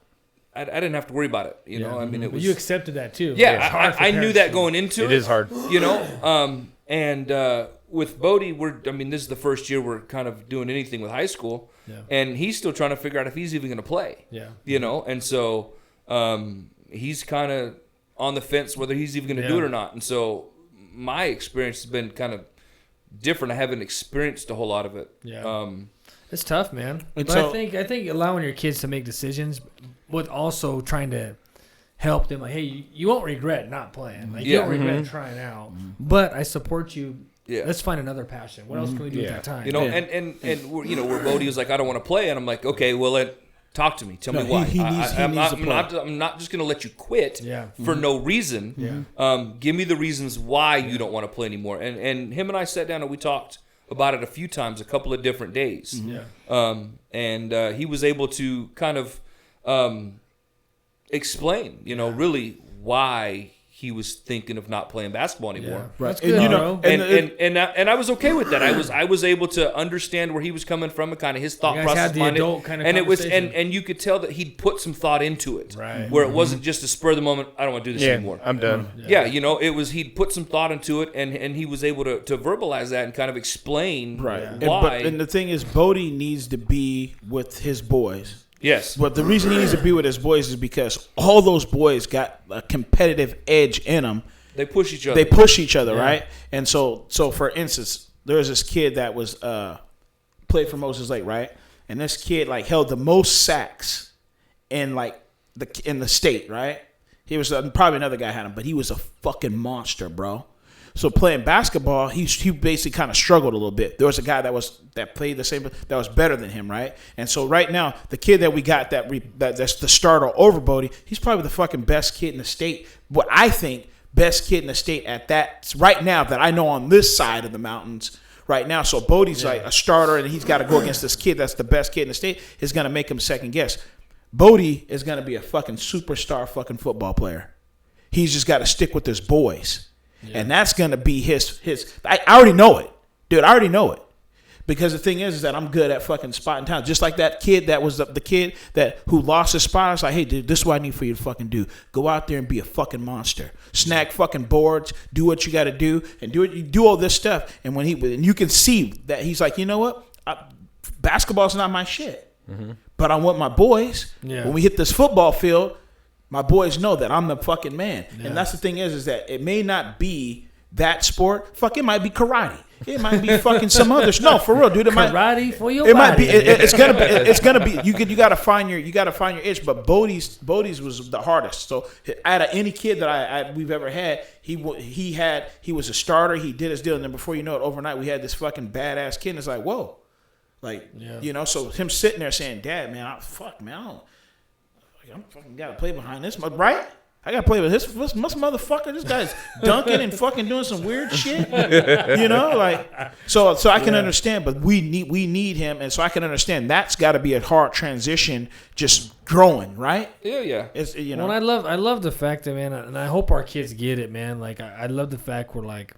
I didn't have to worry about it. I mean, it But was. you accepted that too. Yeah, It's hard for I knew parents that to- going into it. It is hard. And with Bodie, this is the first year we're kind of doing anything with high school, Yeah. and he's still trying to figure out if he's even going to play. Yeah. And so he's kind of on the fence whether he's even going to do Yeah. it or not. And so my experience has been kind of different. I haven't experienced a whole lot of it. Yeah. It's tough, man. And But so- I think allowing your kids to make decisions, with also trying to help them, like, hey, you won't regret not playing. Like, you Yeah. don't regret trying out. But I support you. Yeah. Let's find another passion. What else can we do at that time? And where Bodie was like, I don't want to play, and I'm like, okay, well, talk to me. Tell me No, why. he needs to play. I'm not just going to let you quit Yeah. for no reason. Give me the reasons why you don't want to play anymore. And him and I sat down and we talked about it a few times, a couple of different days. Yeah. And he was able to kind of explain, really why he was thinking of not playing basketball anymore. right. That's good, And, bro. And I was okay with that. I was able to understand where he was coming from and kind of his thought You guys process had the behind it. adult kind of and it was conversation. and you could tell that he'd put some thought into it, Right. where it wasn't just a spur of the moment. I don't want to do this Yeah, anymore. I'm done. Yeah, it was he'd put some thought into it, and he was able to verbalize that and kind of explain right. why. And the thing is, Bodie needs to be with his boys. Yes, But the reason he needs to be with his boys is because all those boys got a competitive edge in them. they push each other. They push each other, right? And so for instance, there was this kid that was played for Moses Lake, right? And this kid like held the most sacks in like in the state, right? He was probably another guy had him, but he was a fucking monster, bro. So playing basketball, he basically kind of struggled a little bit. There was a guy that played the same that was better than him, right? And so right now, the kid that we got that's the starter over Bodie, he's probably the fucking best kid in the state. What I think best kid in the state at that right now that I know on this side of the mountains right now. So Bodie's like a starter, and he's got to go against this kid that's the best kid in the state. Is going to make him second guess. Bodie is going to be a fucking superstar fucking football player. He's just got to stick with his boys. And that's going to be his. I already know it. Dude, I already know it. Because the thing is that I'm good at fucking spotting talent. Just like that kid that was the kid who lost his spot. I was like, hey, dude, this is what I need for you to fucking do. Go out there and be a fucking monster. Snag fucking boards. Do what you got to do. And do all this stuff. And when you can see that he's like, you know what? Basketball's not my shit. But I want my boys. Yeah. When we hit this football field, my boys know that I'm the fucking man. Yeah. And that's the thing is that it may not be that sport. Fuck, it might be karate. It might be fucking some others. No, for real, dude. Karate for your it body. might be. It's gonna be. You gotta find your itch. But Bodie's was the hardest. So out of any kid that we've ever had, he was a starter. He did his deal, and then before you know it, overnight we had this fucking badass kid. And it's like, whoa. Like, Yeah. you know, so him sitting there saying, Dad, man, I'm fucking got to play behind this, right? I got to play with this motherfucker. This guy's dunking and fucking doing some weird shit. You know, like, so I can understand, but we need him. And so I can understand that's got to be a hard transition just growing, right? Yeah. It's, you know. Well, I love the fact that, man, and I hope our kids get it, man. Like, I love the fact we're like,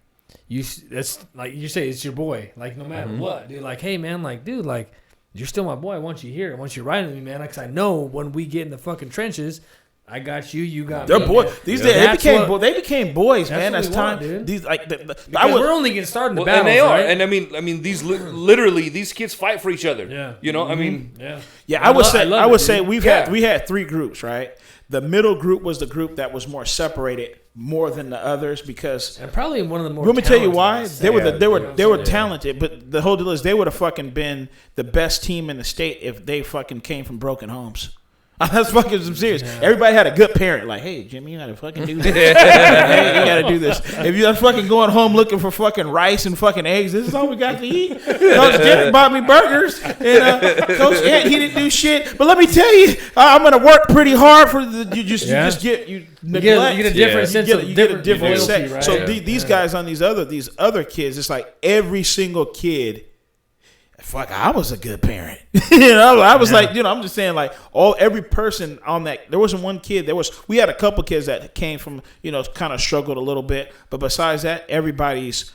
that's like you say, it's your boy. Like, no matter what, dude. Like, hey, man, like, dude, like, you're still my boy. I want you here. I want you riding with me, man. Because I know when we get in the fucking trenches, I got you. You got They're me. boys. Man. These That's they what- became boys, man. what As we time, want, dude. these like Because we're only getting started in the Well, battles, and they are, right? and I mean, these literally these kids fight for each other. Yeah. You know, I mean, yeah. Yeah, I would love say it, dude. we had 3 groups, right? The middle group was the group that was more separated more than the others because And probably one of the more. let me tell you talented why ones. they were Yeah. talented, but the whole deal is they would have fucking been the best team in the state if they fucking came from broken homes. That's fucking some serious. Yeah. Everybody had a good parent. Like, hey, Jimmy, you gotta fucking do this. Hey, you gotta do this. If you're fucking going home looking for fucking rice and fucking eggs, this is all we got to eat. Coach Jimmy bought me burgers, and Coach Ant, he didn't do shit. But let me tell you, I'm gonna work pretty hard for the. You just neglect. You get a different sense of You get a different loyalty, set. right? So Yeah. these guys on these other kids, it's like every single kid. Fuck, I was a good parent. You know, I was like, you know, I'm just saying, like, every person on that. There wasn't one kid. We had a couple kids that came from, you know, kind of struggled a little bit, but besides that, everybody's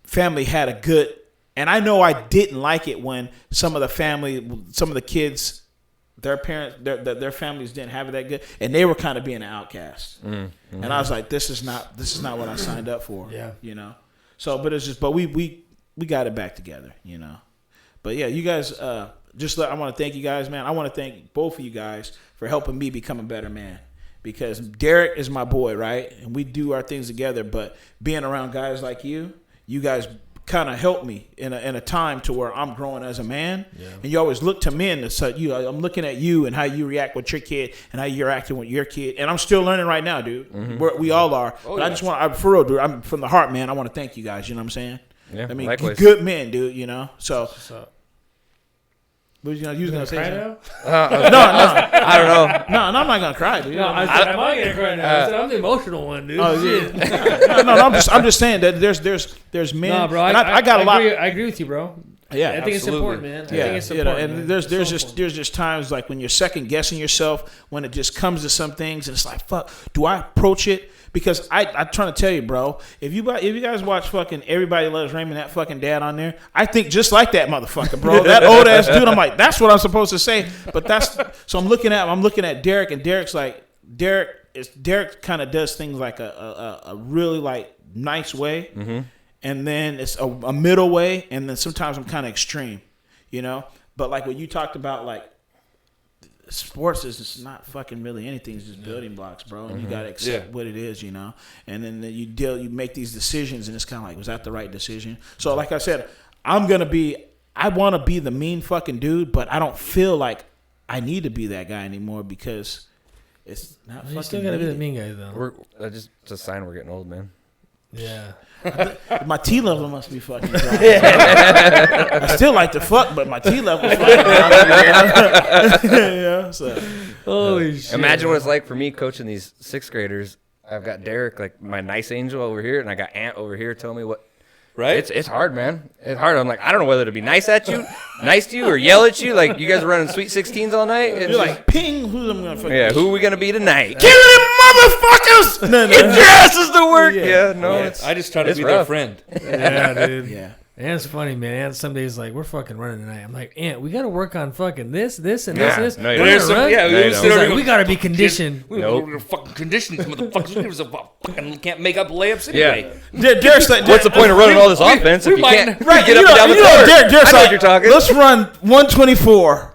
family had a good. And I know I didn't like it when some of the kids, their parents, their families didn't have it that good, and they were kind of being an outcast. Mm-hmm. And I was like, this is not what I signed up for. Yeah. You know. So, but it's just, but we got it back together. You know. But yeah, you guys, I want to thank you guys, man. I want to thank both of you guys for helping me become a better man. Because Derek is my boy, right? And we do our things together. But being around guys like you guys kind of helped me in a time to where I'm growing as a man. Yeah. And you always look to men to say, I'm looking at you and how you react with your kid and how you're acting with your kid. And I'm still learning right now, dude. Mm-hmm. We all are. Oh, but yeah. I just want, for real, dude, I'm from the heart, man. I want to thank you guys. You know what I'm saying? Yeah, I mean, likewise. good men, dude, you know? So. You was gonna say something? No, I don't know. no, I'm not gonna cry, dude. No, I said, am I gonna cry now? I said, I'm the emotional one, dude. Oh yeah. No, I'm just saying that there's men. No, bro, and I got a lot. I agree with you, bro. Yeah, I think it's absolutely. important, man. I Yeah, think it's you know, important. and man. there's It's so important. just times like when you're second guessing yourself when it just comes to some things and it's like, fuck, do I approach it? Because I'm trying to tell you, bro, if you guys watch fucking Everybody Loves Raymond, that fucking dad on there, I think just like that motherfucker, bro. That old ass dude, I'm like, that's what I'm supposed to say. But so I'm looking at Derek, and Derek's like, Derek kind of does things like a really like nice way. Mm-hmm. And then it's a middle way, and then sometimes I'm kind of extreme, you know. But like what you talked about, like sports is just not fucking really anything. It's just building blocks, bro. And you gotta accept what it is, you know. And then you make these decisions, and it's kind of like, was that the right decision? So like I said, I want to be the mean fucking dude, but I don't feel like I need to be that guy anymore because it's not. You fucking still gotta be the needed. mean guy, though. Just a sign we're getting old, man. Yeah. My T level must be fucking dropping. I still like to fuck, but my T level is fucking dropping. Yeah, so. Holy shit. Imagine what it's like for me coaching these 6th graders. I've got Derek, like my nice angel over here, and I got Ant over here telling me what. right? It's hard, man. It's hard. I'm like, I don't know whether to be nice to you, or yell at you. Like, you guys are running Sweet 16s all night. It's You're just- like, ping, who am I gonna fucking who are we gonna be tonight? kill them motherfuckers? No, Get your asses to work. Yeah. Yeah, no, Yeah, it's I just try to it's be their rough. friend. Yeah, dude. Yeah. And it's funny, man. Aunt some days like, we're fucking running tonight. I'm like, Aunt, we got to work on fucking this, and Yeah. this. No, you We're don't. There's gonna some, run. yeah, No, we you sit don't. He's over like, and we go, got to be conditioned. We're fucking conditioned. These motherfuckers. We was a fucking can't make up layups anyway. Derek's like, What's the point of running all this offense if we you can't can't Right, get up and down the know, court? Derek's I know like, what you're talking. let's run 124.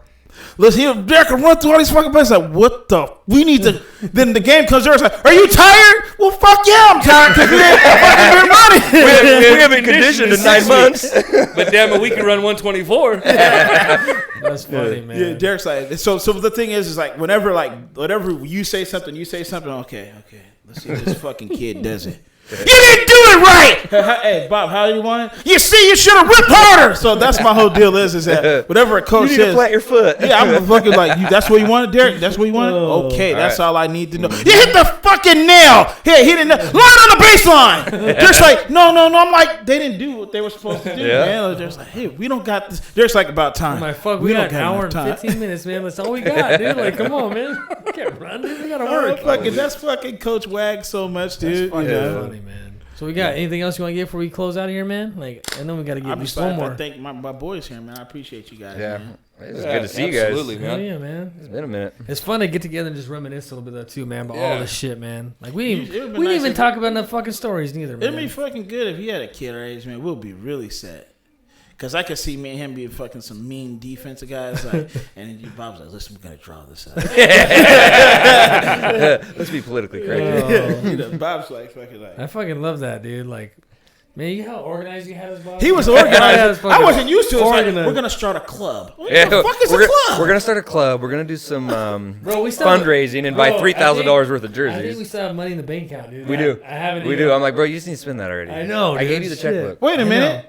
Let's hear Derek can run through all these fucking plays. Like, what the? We need to. Then the game comes. Derek's like, are you tired? Well, fuck yeah, I'm tired because we ain't fucking been running. We have been conditioned in 9 months. But damn it, we can run 124. That's funny, man. Yeah, Derek's like, so the thing is like, whenever you say something, okay, let's see if this fucking kid does it. You didn't do it right. Hey, Bob, how do you want it? You see, you should have ripped harder. So that's my whole deal is that whatever a coach You need to says. plant your foot. Yeah, I'm fucking like, that's what you wanted, Derek? That's what you wanted? Okay, that's all I need to know. You hit the fucking nail. Hey, he didn't know. Line on the baseline. Derek's like, no. I'm like, they didn't do what they were supposed to do, man. Derek's like, hey, we don't got this. Derek's like, about time. I'm like, fuck, we got an hour and enough 15 minutes, man. That's all we got, dude. Like, come on, man. We can't run, dude. We got to work. That's fucking Coach Wag so much, dude. That's fucking funny, man. So we got anything else you want to get before we close out of here, man? Like, and then we got to get at least one more. I thank my boys here, man. I appreciate you guys, man. It's good to see you guys. Absolutely, man. Yeah, man. It's been a minute. It's fun to get together and just reminisce a little bit too, man, about all this shit, man. Like, we It would've didn't been nice even if- talk about enough fucking stories neither, man. It'd be fucking good if he had a kid our age, man. We'll be really set. Because I could see me and him being fucking some mean defensive guys. Like, and then Bob's like, listen, we're going to draw this out. Let's be politically correct. You know, Bob's like, fucking like. I fucking love that, dude. Like, man, you know how organized you had us, Bob? He was Yeah, organized. it's I fucking wasn't used to it. It's like, organized. we're going to start a club. What Yeah, the fuck is a we're club? We're gonna start a club. We're gonna do some Bro, we still fundraising and buy Bro, $3,000 worth of I think we jerseys. still have money in the bank account, dude. We do. I haven't. We even- do. I'm like, bro, you just need to spend that already. I know, I dude. gave you the Shit. checkbook. Wait a I minute. know.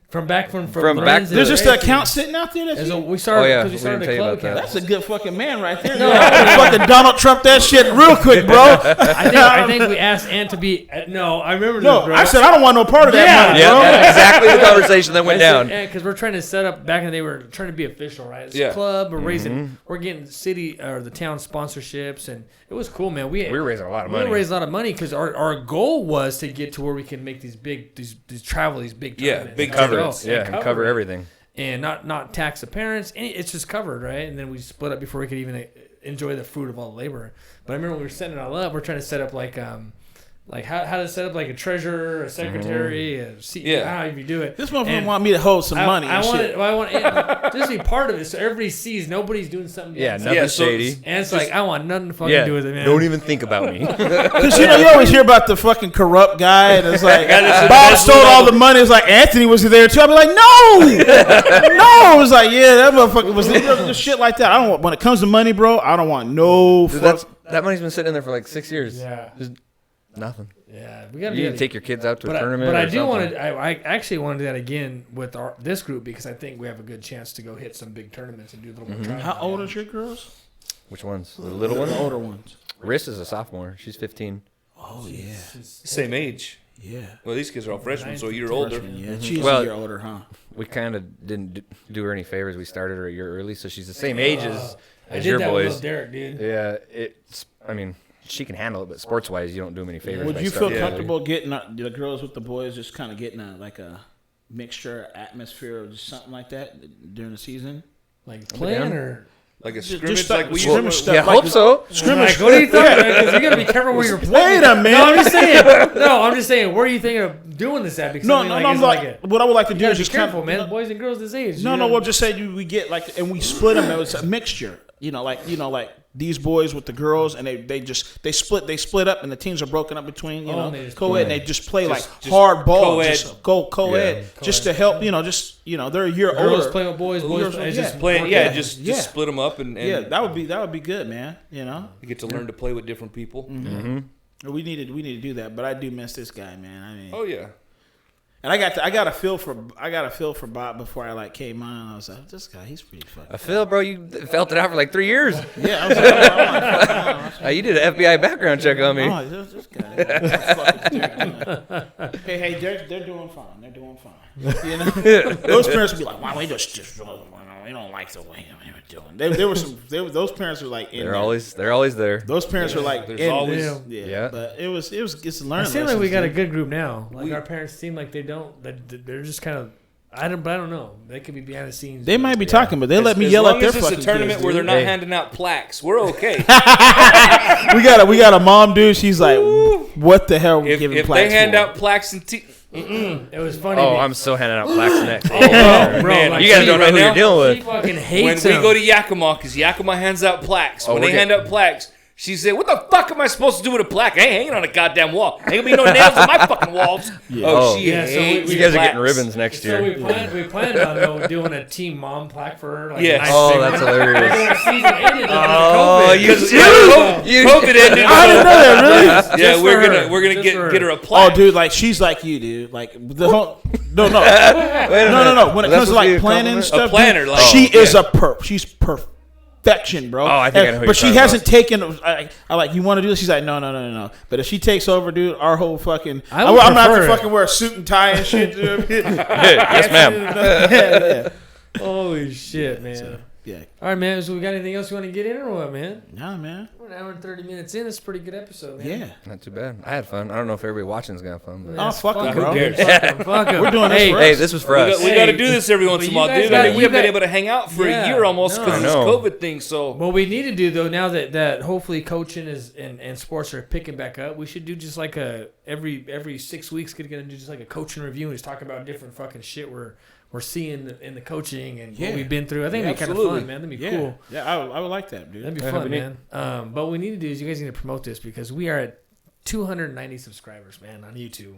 From back From Lorenz back and- to- There's just an account sitting out there. And so That's, we started Oh, yeah. because we We started didn't a tell you club about that. account. that's a good fucking man right there. No. Fucking Donald Trump that shit real quick, bro. I think we asked Ant to be. No, I remember No, this, bro. I said I don't want no part of that Yeah. money, Yeah, bro. that's exactly the conversation that went down. Because we're trying to set up. Back in the day, we were trying to be official, right? It's Yeah. a club. We're raising. We're getting city or the town sponsorships, and it was cool, man. We We were raising a lot of We money. raised a lot of money because our goal was to get to where we can make these big these travel these big Yeah, tournaments. big And Cover go. it. Yeah, and cover it. everything. And not tax the parents. It's just covered, right? And then we split up before we could even enjoy the fruit of all the labor. But I remember when we were setting it all up, we're trying to set up like how to set up like a treasurer, a secretary, a CEO, Yeah. how you do it. This motherfucker And want me to hold some money I and want shit. it. I want it, just be part of it, so everybody sees nobody's doing something. Yeah, else. nothing Yeah, so- shady. And it's like I want nothing to fucking Yeah, do with it, man. don't even think about me. Because you always hear about the fucking corrupt guy, and it's like that's the Bob best stole one all ever. the money. It's like Anthony was there too. I'd be like, no, no. It was like, yeah, that motherfucker was just shit like that. I don't want, when it comes to money, bro. I don't want no. Dude, that money's been sitting in there for like 6 years. Yeah. Just nothing. Yeah, we gotta You do need to take your kids out to a But tournament. I or do something. want to. I actually want to do that again with this group because I think we have a good chance to go hit some big tournaments and do a little more. traveling. How old is your girls? Which ones? The little The one? older ones. Riss is a sophomore. She's 15. Oh yeah, Same age. yeah. Well, these kids are all freshmen, so a year older. Yeah, she's Well- a year older, huh? We kind of didn't do her any favors. We started her a year early, so she's the same age I as did your that with boys. little Derek, dude. Yeah, it's. I mean, she can handle it, but sports-wise, you don't do them any favors. Would by you starting feel her early. comfortable getting the girls with the boys, just kind of getting a mixture atmosphere or just something like that during the season? Like playing down. or. Like a Just scrimmage, start- like we scrimmage used to. stuff. Yeah, like hope the- so. Scrimmage. Like, what are you talking about? Because you gotta be careful where you're playing. Wait a minute. No, I'm just saying. No, I'm just saying. Where are you thinking of doing this at? Because No, I mean, no, like, no. it's I'm like, what I would like to you do gotta is be just careful, kind of, man. Boys and girls this age. No, you no. know? We'll just say we get and we split them. It was a mixture. Like these boys with the girls, and they split up, and the teams are broken up between and they just co-ed, play. and they just play like just hard ball, co-ed. just go co-ed, just to help. They're a year girls older. playing with boys, Girls, it's yeah. just Playing, Yeah. just Yeah. split them up and Yeah, that would be good, man. you get to learn to play with different people. We need to do that, but I do miss this guy, man. I mean, Oh yeah, and I got a feel for Bob before I came on. I was like, this guy, he's pretty fucking. I feel, bro, you felt it out for like 3 years. Yeah, I was like, You did an FBI background check on me. oh, this guy. Hey, Derek, they're doing fine. They're doing fine. Those parents would be like, why we just we don't like the way they were doing. Those parents were like, They're always there. Those parents were like, There's in always- this. Yeah. But it's It learning. seems like we got a lessons, good group now. Like our parents seem like they don't. They're just kind of. I don't know. They could be behind the scenes. They might be talking, but they let me as yell long at their as it's fucking a tournament kids, where they're dude. not Hey. handing out plaques. We're okay. We got a mom, dude. She's like, what the hell? Are we giving if plaques they hand for? out plaques and It was funny. Oh, I'm so handing out plaques next. bro. man, Like, You guys don't know right who now, you're dealing she with. fucking when hates we him. go to Yakima, because Yakima hands out plaques. Oh, When we're they hand out plaques, She said, "What the fuck am I supposed to do with a plaque? I ain't hanging on a goddamn wall. Ain't gonna be no nails on my fucking walls." Yeah. Oh, She yeah, so hates You guys are plaques. getting ribbons next So year. we planned on doing a team mom plaque for her. Like Yes. a nice Oh, big that's one. hilarious. And then the season ended. Oh, COVID. you Because You- COVID ended. I didn't know that, really. Yeah, Just we're for gonna her. we're gonna Just for her. get her a plaque. Oh, dude, like she's like you, dude. Like the whole no. Wait a minute. No. When it Was comes to that supposed to be like a planning and compliment? stuff, A planner, dude, like- she Oh, is yeah. a perp. She's perfection, bro. Oh, I think I know who But you're she talking hasn't about. taken. I like. You want to do this? She's like, no. But if she takes over, dude, our whole fucking. I would I'm not prefer to it. fucking wear a suit and tie and shit. Dude. Yes, ma'am. yeah. Holy shit, man. Yeah. All right, man. So we got anything else you want to get in or what, man? Nah, man. We're an hour and 30 minutes in. It's a pretty good episode, man. Yeah. Not too bad. I had fun. I don't know if everybody watching is gonna have fun. But. Oh, fuck 'em, Who bro. cares? Fuck 'em. We're doing this Hey, for Hey, us. this was for We us. got, we got to do this every once in a you while, guys dude. gotta- I mean, we you haven't been got- able to hang out for Yeah, a year almost no. because of I this know. COVID thing. So What we need to do though, now that hopefully coaching is and sports are picking back up, we should do just like a every 6 weeks gonna do just like a coaching review and just talk about different fucking shit we're seeing in the coaching and Yeah. what we've been through. I think Yeah, it'd be kind of absolutely. fun, man. That'd be Yeah. cool. Yeah, I would like that, dude. That'd be Yeah, fun, that'd be man. But what we need to do is you guys need to promote this because we are at 290 subscribers, man, on YouTube.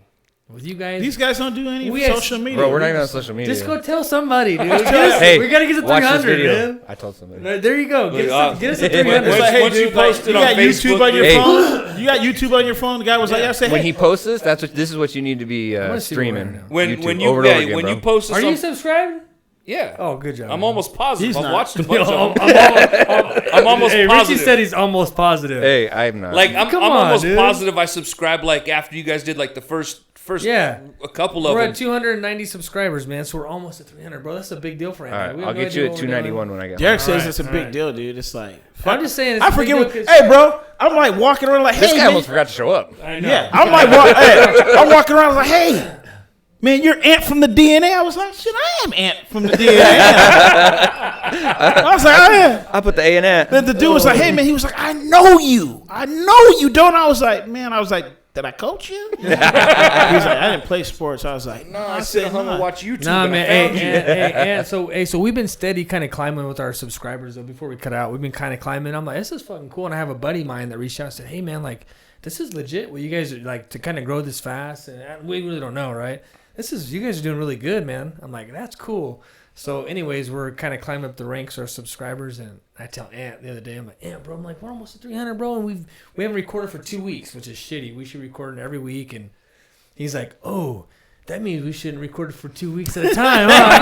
With you guys, These guys don't do any We had- social media. Bro, we're not even on social media. just go tell somebody, dude. Hey, we gotta get to watch this 300, video. man. I told somebody. There you go. Get us to It's 300. Once- like, hey, once you dude, post like, it you on got YouTube Facebook, on your Hey. phone. You got YouTube on your phone. The guy was like, "I say, When hey, he posts this, this is what you need to be wanna see what we're streaming. at now. when YouTube you over and over again, when bro. you post this Are you on, subscribed? yeah, Oh, good job. I'm almost positive. He's I've not. watched a bunch I'm, of them. I'm almost hey, positive. Richie said he's almost positive. Hey, I'm not. Like I'm Come almost on, dude. positive I subscribed like after you guys did like the first Yeah. a couple of We're them. at 290 subscribers, man. So we're almost at 300, bro. That's a big deal for him. all man. right, We I'll have no get idea you at what we're doing. 291 when I get Derek home. says Alright, it's a big alright. deal, dude. It's like, I'm just saying. It's I a big forget. deal What, 'cause- hey, bro, I'm like walking around like, This hey, guy man. almost forgot to show up. I know. Yeah, I'm like, I'm walking around like, hey, man, you're Ant from the DNA. I was like, shit, I am Ant from the DNA. I was like, I am. I put the A in that. Then the dude was like, hey, man, he was like, I know you, don't. I was like, did I coach you? He was like, I didn't play sports. I was like, no, I sit at home and watch YouTube. Nah, and I man. found you. So we've been steady kind of climbing with our subscribers, though, before we cut out. We've been kind of climbing. I'm like, this is fucking cool. And I have a buddy of mine that reached out and said, hey, man, like, this is legit. Well, you guys are like to kind of grow this fast. And we really don't know, right? You guys are doing really good, man. I'm like, that's cool. So, anyways, we're kind of climbing up the ranks, our subscribers, and I tell Ant the other day, I'm like, Ant, bro, I'm like, we're almost at 300, bro, and we haven't recorded for 2 weeks, which is shitty. We should record it every week, and he's like, oh, that means we shouldn't record it for 2 weeks at a time, huh?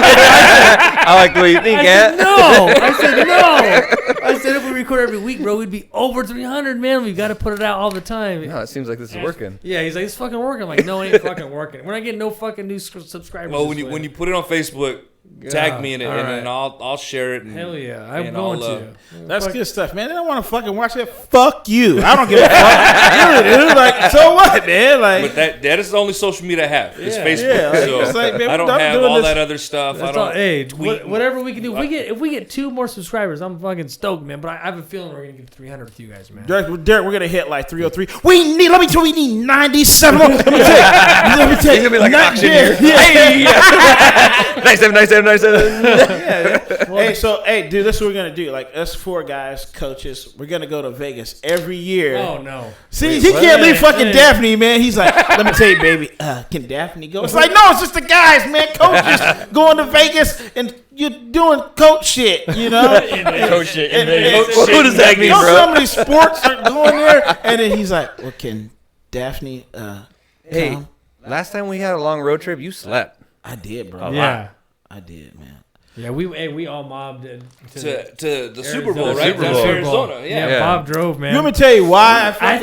I like the way you think, I said, Ant. no. I said, if we record every week, bro, we'd be over 300, man. We've got to put it out all the time. No, it seems like this is working. Yeah, he's like, it's fucking working. I'm like, no, it ain't fucking working. We're not getting no fucking new subscribers. Well, this when way. you put it on Facebook, tag me in it, all and right. then I'll share it. And, Hell yeah, I'm and going I'll, to. that's good stuff, man. They don't want to fucking watch that. Fuck you. I don't give a fuck. Really, dude. Like, so what, man? Like, But that is the only social media I have. It's Yeah. Facebook. Yeah, like, so it's like, man, I don't I'm have doing all this- that other stuff. I That's don't all. Hey, tweet. whatever we can do. If we get 2 more subscribers, I'm fucking stoked, man. But I have a feeling we're gonna get to 300 with you guys, man. Derek, we're gonna hit like 303. We need 97 more. Let me tell you. He's gonna be like an auction here. Yeah. 97. Hey, dude, this is what we're gonna do. Like us 4 guys, coaches, we're gonna go to Vegas every year. Oh no. See, he can't leave fucking Daphne, man. He's like, let me tell you, baby, can Daphne go? It's like, no, it's just the guys, man. Coaches going to Vegas and you're doing coach shit, you know? Coach shit. Well, Who does that mean, You know, bro? some of these sports are going there, and then he's like, well, can Daphne Hey, come? last time we had a long road trip, you slept. I did, bro. Yeah. I did, man. Yeah, we all mobbed to the Super Bowl, right? Super Down Bowl. to Arizona. Yeah. Yeah. Bob drove, man. You want me to tell you why I I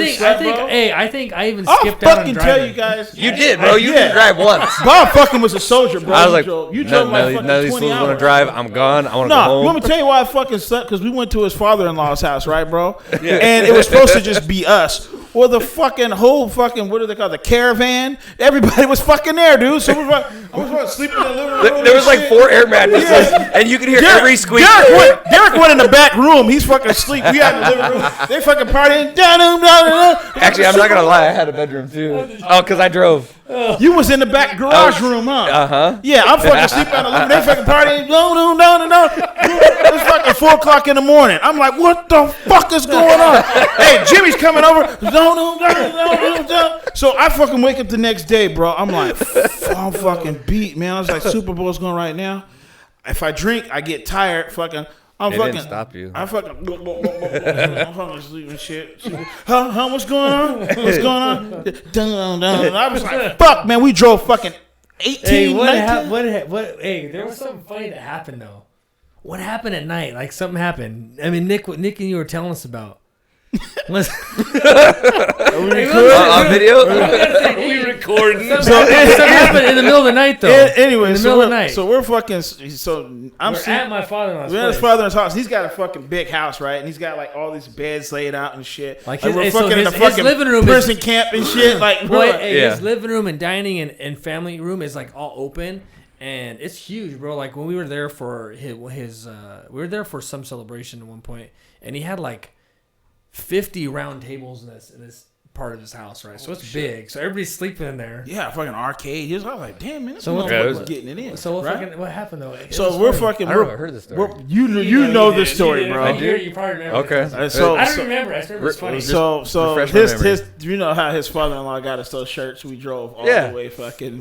think I even I'll skipped out on fucking driving. tell you guys. You did, bro. You Yeah. didn't drive once. Bob fucking was a soldier, bro. I was like, you drove like fucking none of these 20 fools want to hours. drive. I'm gone. I want to go No, home. let me tell you why I fucking slept, because we went to his father-in-law's house, right, bro? And it was supposed to just be us. Well, the fucking whole fucking, what do they call it, the caravan? Everybody was fucking there, dude. So I'm I was fucking sleeping in the living room. There was and like shit. 4 air mattresses, and you could hear every squeak. Derek went in the back room. He's fucking asleep. We had in the living room. They fucking partying. Actually, I'm not gonna lie. I had a bedroom too. Oh, cause I drove. You was in the back garage room, huh? Uh-huh. Yeah, I'm fucking sleeping in the living room. They fucking partying. No. It's fucking 4 o'clock in the morning. I'm like, what the fuck is going on? Hey, Jimmy's coming over. No. So I fucking wake up the next day, bro. I'm like, I'm fucking beat, man. I was like, Super Bowl's going right now. If I drink, I get tired. I'm It fucking didn't stop you. I'm fucking sleeping shit. Huh? What's going on? What's going on? Dun. I was like, fuck, man. We drove fucking 18. Hey, 19. Hey, there was something funny that happened though. What happened at night? Like something happened. I mean, Nick and you were telling us about. On video? We recording. Something happened in the middle of the night though. Anyway, in the middle of the night. So we're fucking. So I'm We're at my father-in-law's We're at his place. father's house. He's got a fucking big house, right? And he's got like all these beds laid out and shit. Like we're his- so fucking in his- the his fucking living room is- prison camp and shit. Like, we're Boy, like- Yeah. his living room and dining and family room is like all open, and it's huge, bro. Like when we were there for his we were there for some celebration at one point, and he had like 50 round tables in this part of his house, right? So it's big. So everybody's sleeping in there. yeah, fucking arcade. I was like, damn, man, this So what- motherfucker's Yeah, getting it in. So what right? what happened though? It So was we're funny. fucking. I don't know. I heard this story. You know this story, bro. You probably remember. Okay. So I don't remember. I just remember it's funny. So refresh my memory. his you know how his father-in-law got us those shirts. We drove all Yeah. the way fucking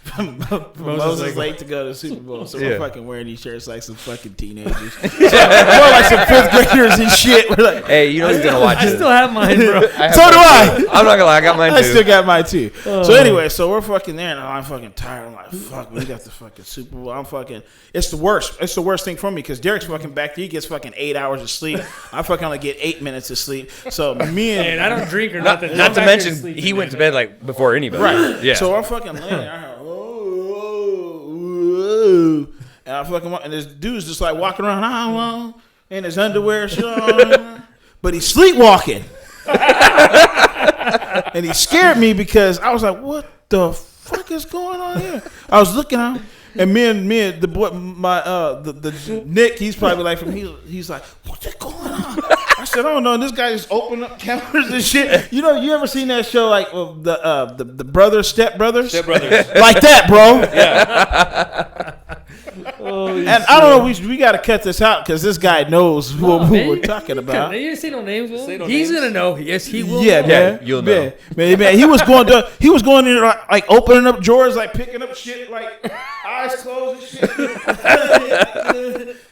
from Moses Lake to go to the Super Bowl. So we're Yeah. fucking wearing these shirts like some fucking teenagers. We're like some 5th graders and shit. We're like, Hey, you know he's gonna watch I it. still have mine, bro. I have So mine do too. I. I'm not gonna lie. I got mine I too. still got mine too. So anyway, so we're fucking there, and I'm fucking tired. I'm like, fuck, we got the fucking Super Bowl. I'm fucking. It's the worst. It's the worst thing for me because Derek's fucking back there. He gets fucking 8 hours of sleep. I fucking only get 8 minutes of sleep. So me and And I don't drink or Not, nothing. not I'm to back here mention, sleeping, he went to man. bed like before anybody. right, Yeah. So I'm fucking laying there. I heard, oh, and I fucking and this dude's just like walking around, in his underwear, but he's sleepwalking. And he scared me because I was like, what the fuck is going on here? I was looking at him, and me and the boy, the Nick, he's probably like he's like, what's going on? I said, I don't know. And this guy just opened up cameras and shit. You know, you ever seen that show like the brothers, Step Brothers? Step Brothers. Like that, bro. Yeah. And I don't know, we got to cut this out because this guy knows who we're talking about. You didn't say no names. Will? Say no He's names. gonna know. Yes, he will. Yeah, know. man. you'll know. Man, he was going in like opening up drawers, like picking up shit, like eyes closed and shit,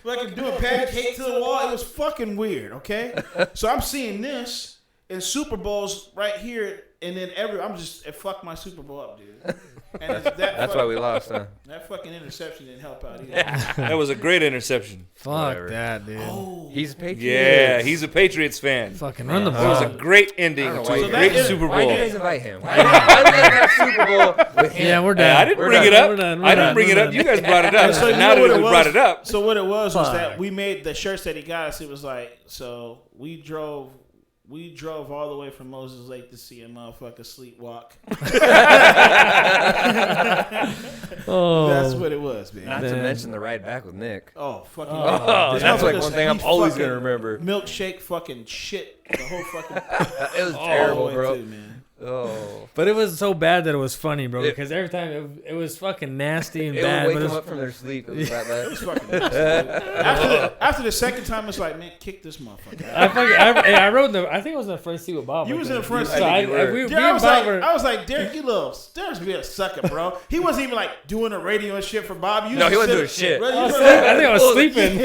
like doing patty cake to the wall. It was fucking weird. Okay, so I'm seeing this in Super Bowls right here, and then it fucked my Super Bowl up, dude. And That's why we lost, huh? That fucking interception didn't help out either. That was a great interception. Fuck Whatever. that, dude. He's a Patriot. Yeah, he's a Patriots fan. Fucking run the That was ball. a great ending to why a you great guys- Super Why did you Bowl. guys invite him? Why did they have Super Bowl with him? Yeah, we're Hey, done. I didn't We're bring done. it up. We're done. We're I didn't done. bring it We're up. done. You guys brought it up. So you Now know what that it we was? brought it up. So what it was Fuck. that we made the shirts that he got us. It was like, so we drove all the way from Moses Lake to see a motherfucker sleepwalk. Oh, That's what it was, man. Not to mention the ride back with Nick. Oh, fucking. Oh, This that's like motherfucker one thing I'm he always fucking gonna remember. Milkshake fucking shit. The whole fucking. It was all terrible, the way bro. through, man. Oh. But it was so bad that it was funny, bro. It- Because every time it was fucking nasty and It bad. would But wake it them was, up from their sleep. It was like that. It's fucking nasty, dude. After the second time, it's like, man, kick this motherfucker out. I rode in the. I think I was in the front seat with Bob. You I was think. in the front So seat. I, you were. we, Dude, me I and was Bob like, were. Derek, Derek's being a sucker, bro. He wasn't even like doing the radio and shit for Bob. No, he wasn't doing shit. Bro, I think I was sleeping.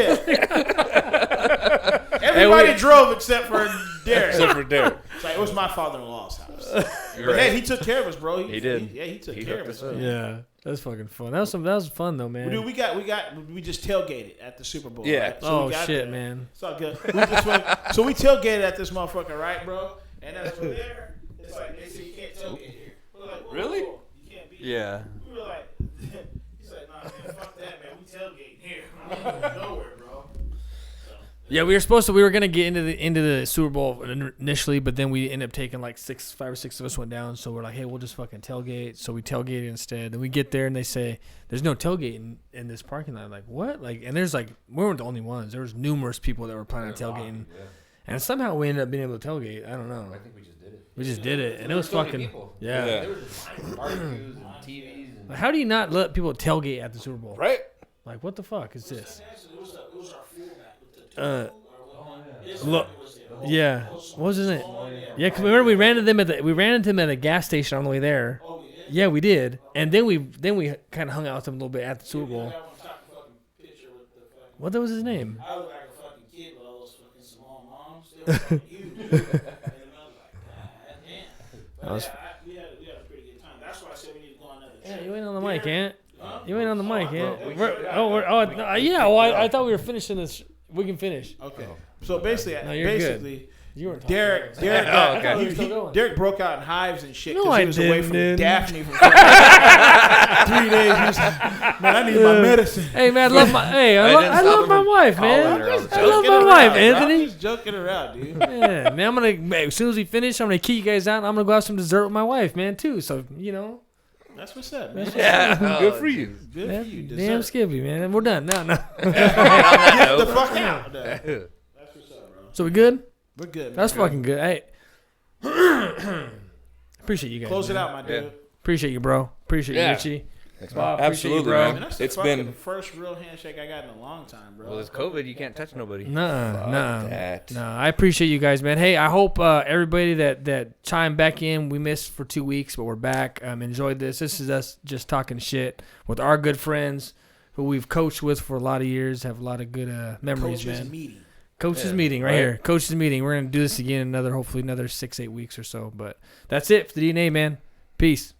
Everybody drove except for Derek. Except for Derek. It's like, it was my father-in-law's house. You're But right. hey, he took care of us, bro. He did. He took He care of hooked us. us up. Man. Yeah, that was fucking fun. That was fun though, man. Dude, we just tailgated at the Super Bowl. Yeah. Right? So Oh we got shit, there. man. It's all good. So we tailgated at this motherfucker, right, bro? And then from there, it's like they say you can't tailgate here. We're like, whoa, Really? whoa, you can't be. Yeah. We were like, he's like, nah, man, fuck that, man. We tailgating here. I'm not going nowhere, bro. So Yeah, we were gonna get into the Super Bowl initially, but then we ended up taking like 5 or 6 of us went down. So we're like, hey, we'll just fucking tailgate. So we tailgated instead. Then we get there and they say there's no tailgate in this parking lot. I'm like, what? Like, and there's like we weren't the only ones. There was numerous people that were planning on tailgating, and somehow we ended up being able to tailgate. I don't know. I think we just did it. We just did it, and it was fucking yeah. There was barbecues and TVs. And How do you not let people tailgate at the Super Bowl? Right? Like, what the fuck is this? It was our fullback with the Look, yeah. What was his name? Yeah, because remember we ran into him at a gas station on the way there. Yeah, we did, and then we kind of hung out with him a little bit at the Super Bowl. What was his name? I look like a fucking kid with all those fucking small moms. They were fucking huge. And I was like, God damn. But we had a pretty good time. That's why I said we need to go on another trip. Yeah, you ain't on the mic, Ant. You ain't on the mic, Ant. Yeah. Well, I thought we were finishing this. We can finish. Okay. So basically, No, you're basically, You weren't talking. Derek, Oh, okay. You're still going. Derek broke out in hives and shit No, because I he was away from didn't. Daphne for 3 days. He was like, man, I need my medicine. Hey man, I love my I love my wife, man. her. I love my wife, Anthony. I'm just joking around, dude. Yeah, man. As soon as we finish, I'm gonna kick you guys out. And I'm gonna go have some dessert with my wife, man, too. So That's what's up, man. Yeah. Good for you. Good for you. damn Skippy, man. We're done. No. Get the fuck out. That's what's up, bro. So we good? We're good, man. That's fucking good. Hey, appreciate you guys. Close it man. out, my dude. Appreciate you, bro. Appreciate Yeah. you, Richie. Thanks, Bob, man. appreciate you, Absolutely, bro. man. Man, that's the It's fucking been first real handshake I got in a long time, bro. Well, it's COVID. You can't touch nobody. Nah. That. No, I appreciate you guys, man. Hey, I hope everybody that chimed back in. We missed for 2 weeks, but we're back. Enjoyed this. This is us just talking shit with our good friends who we've coached with for a lot of years. Have a lot of good memories, Coaches man. meeting. Coaches meeting right here. Coaches meeting. We're gonna do this again hopefully another 6-8 weeks or so. But that's it for the DNA, man. Peace.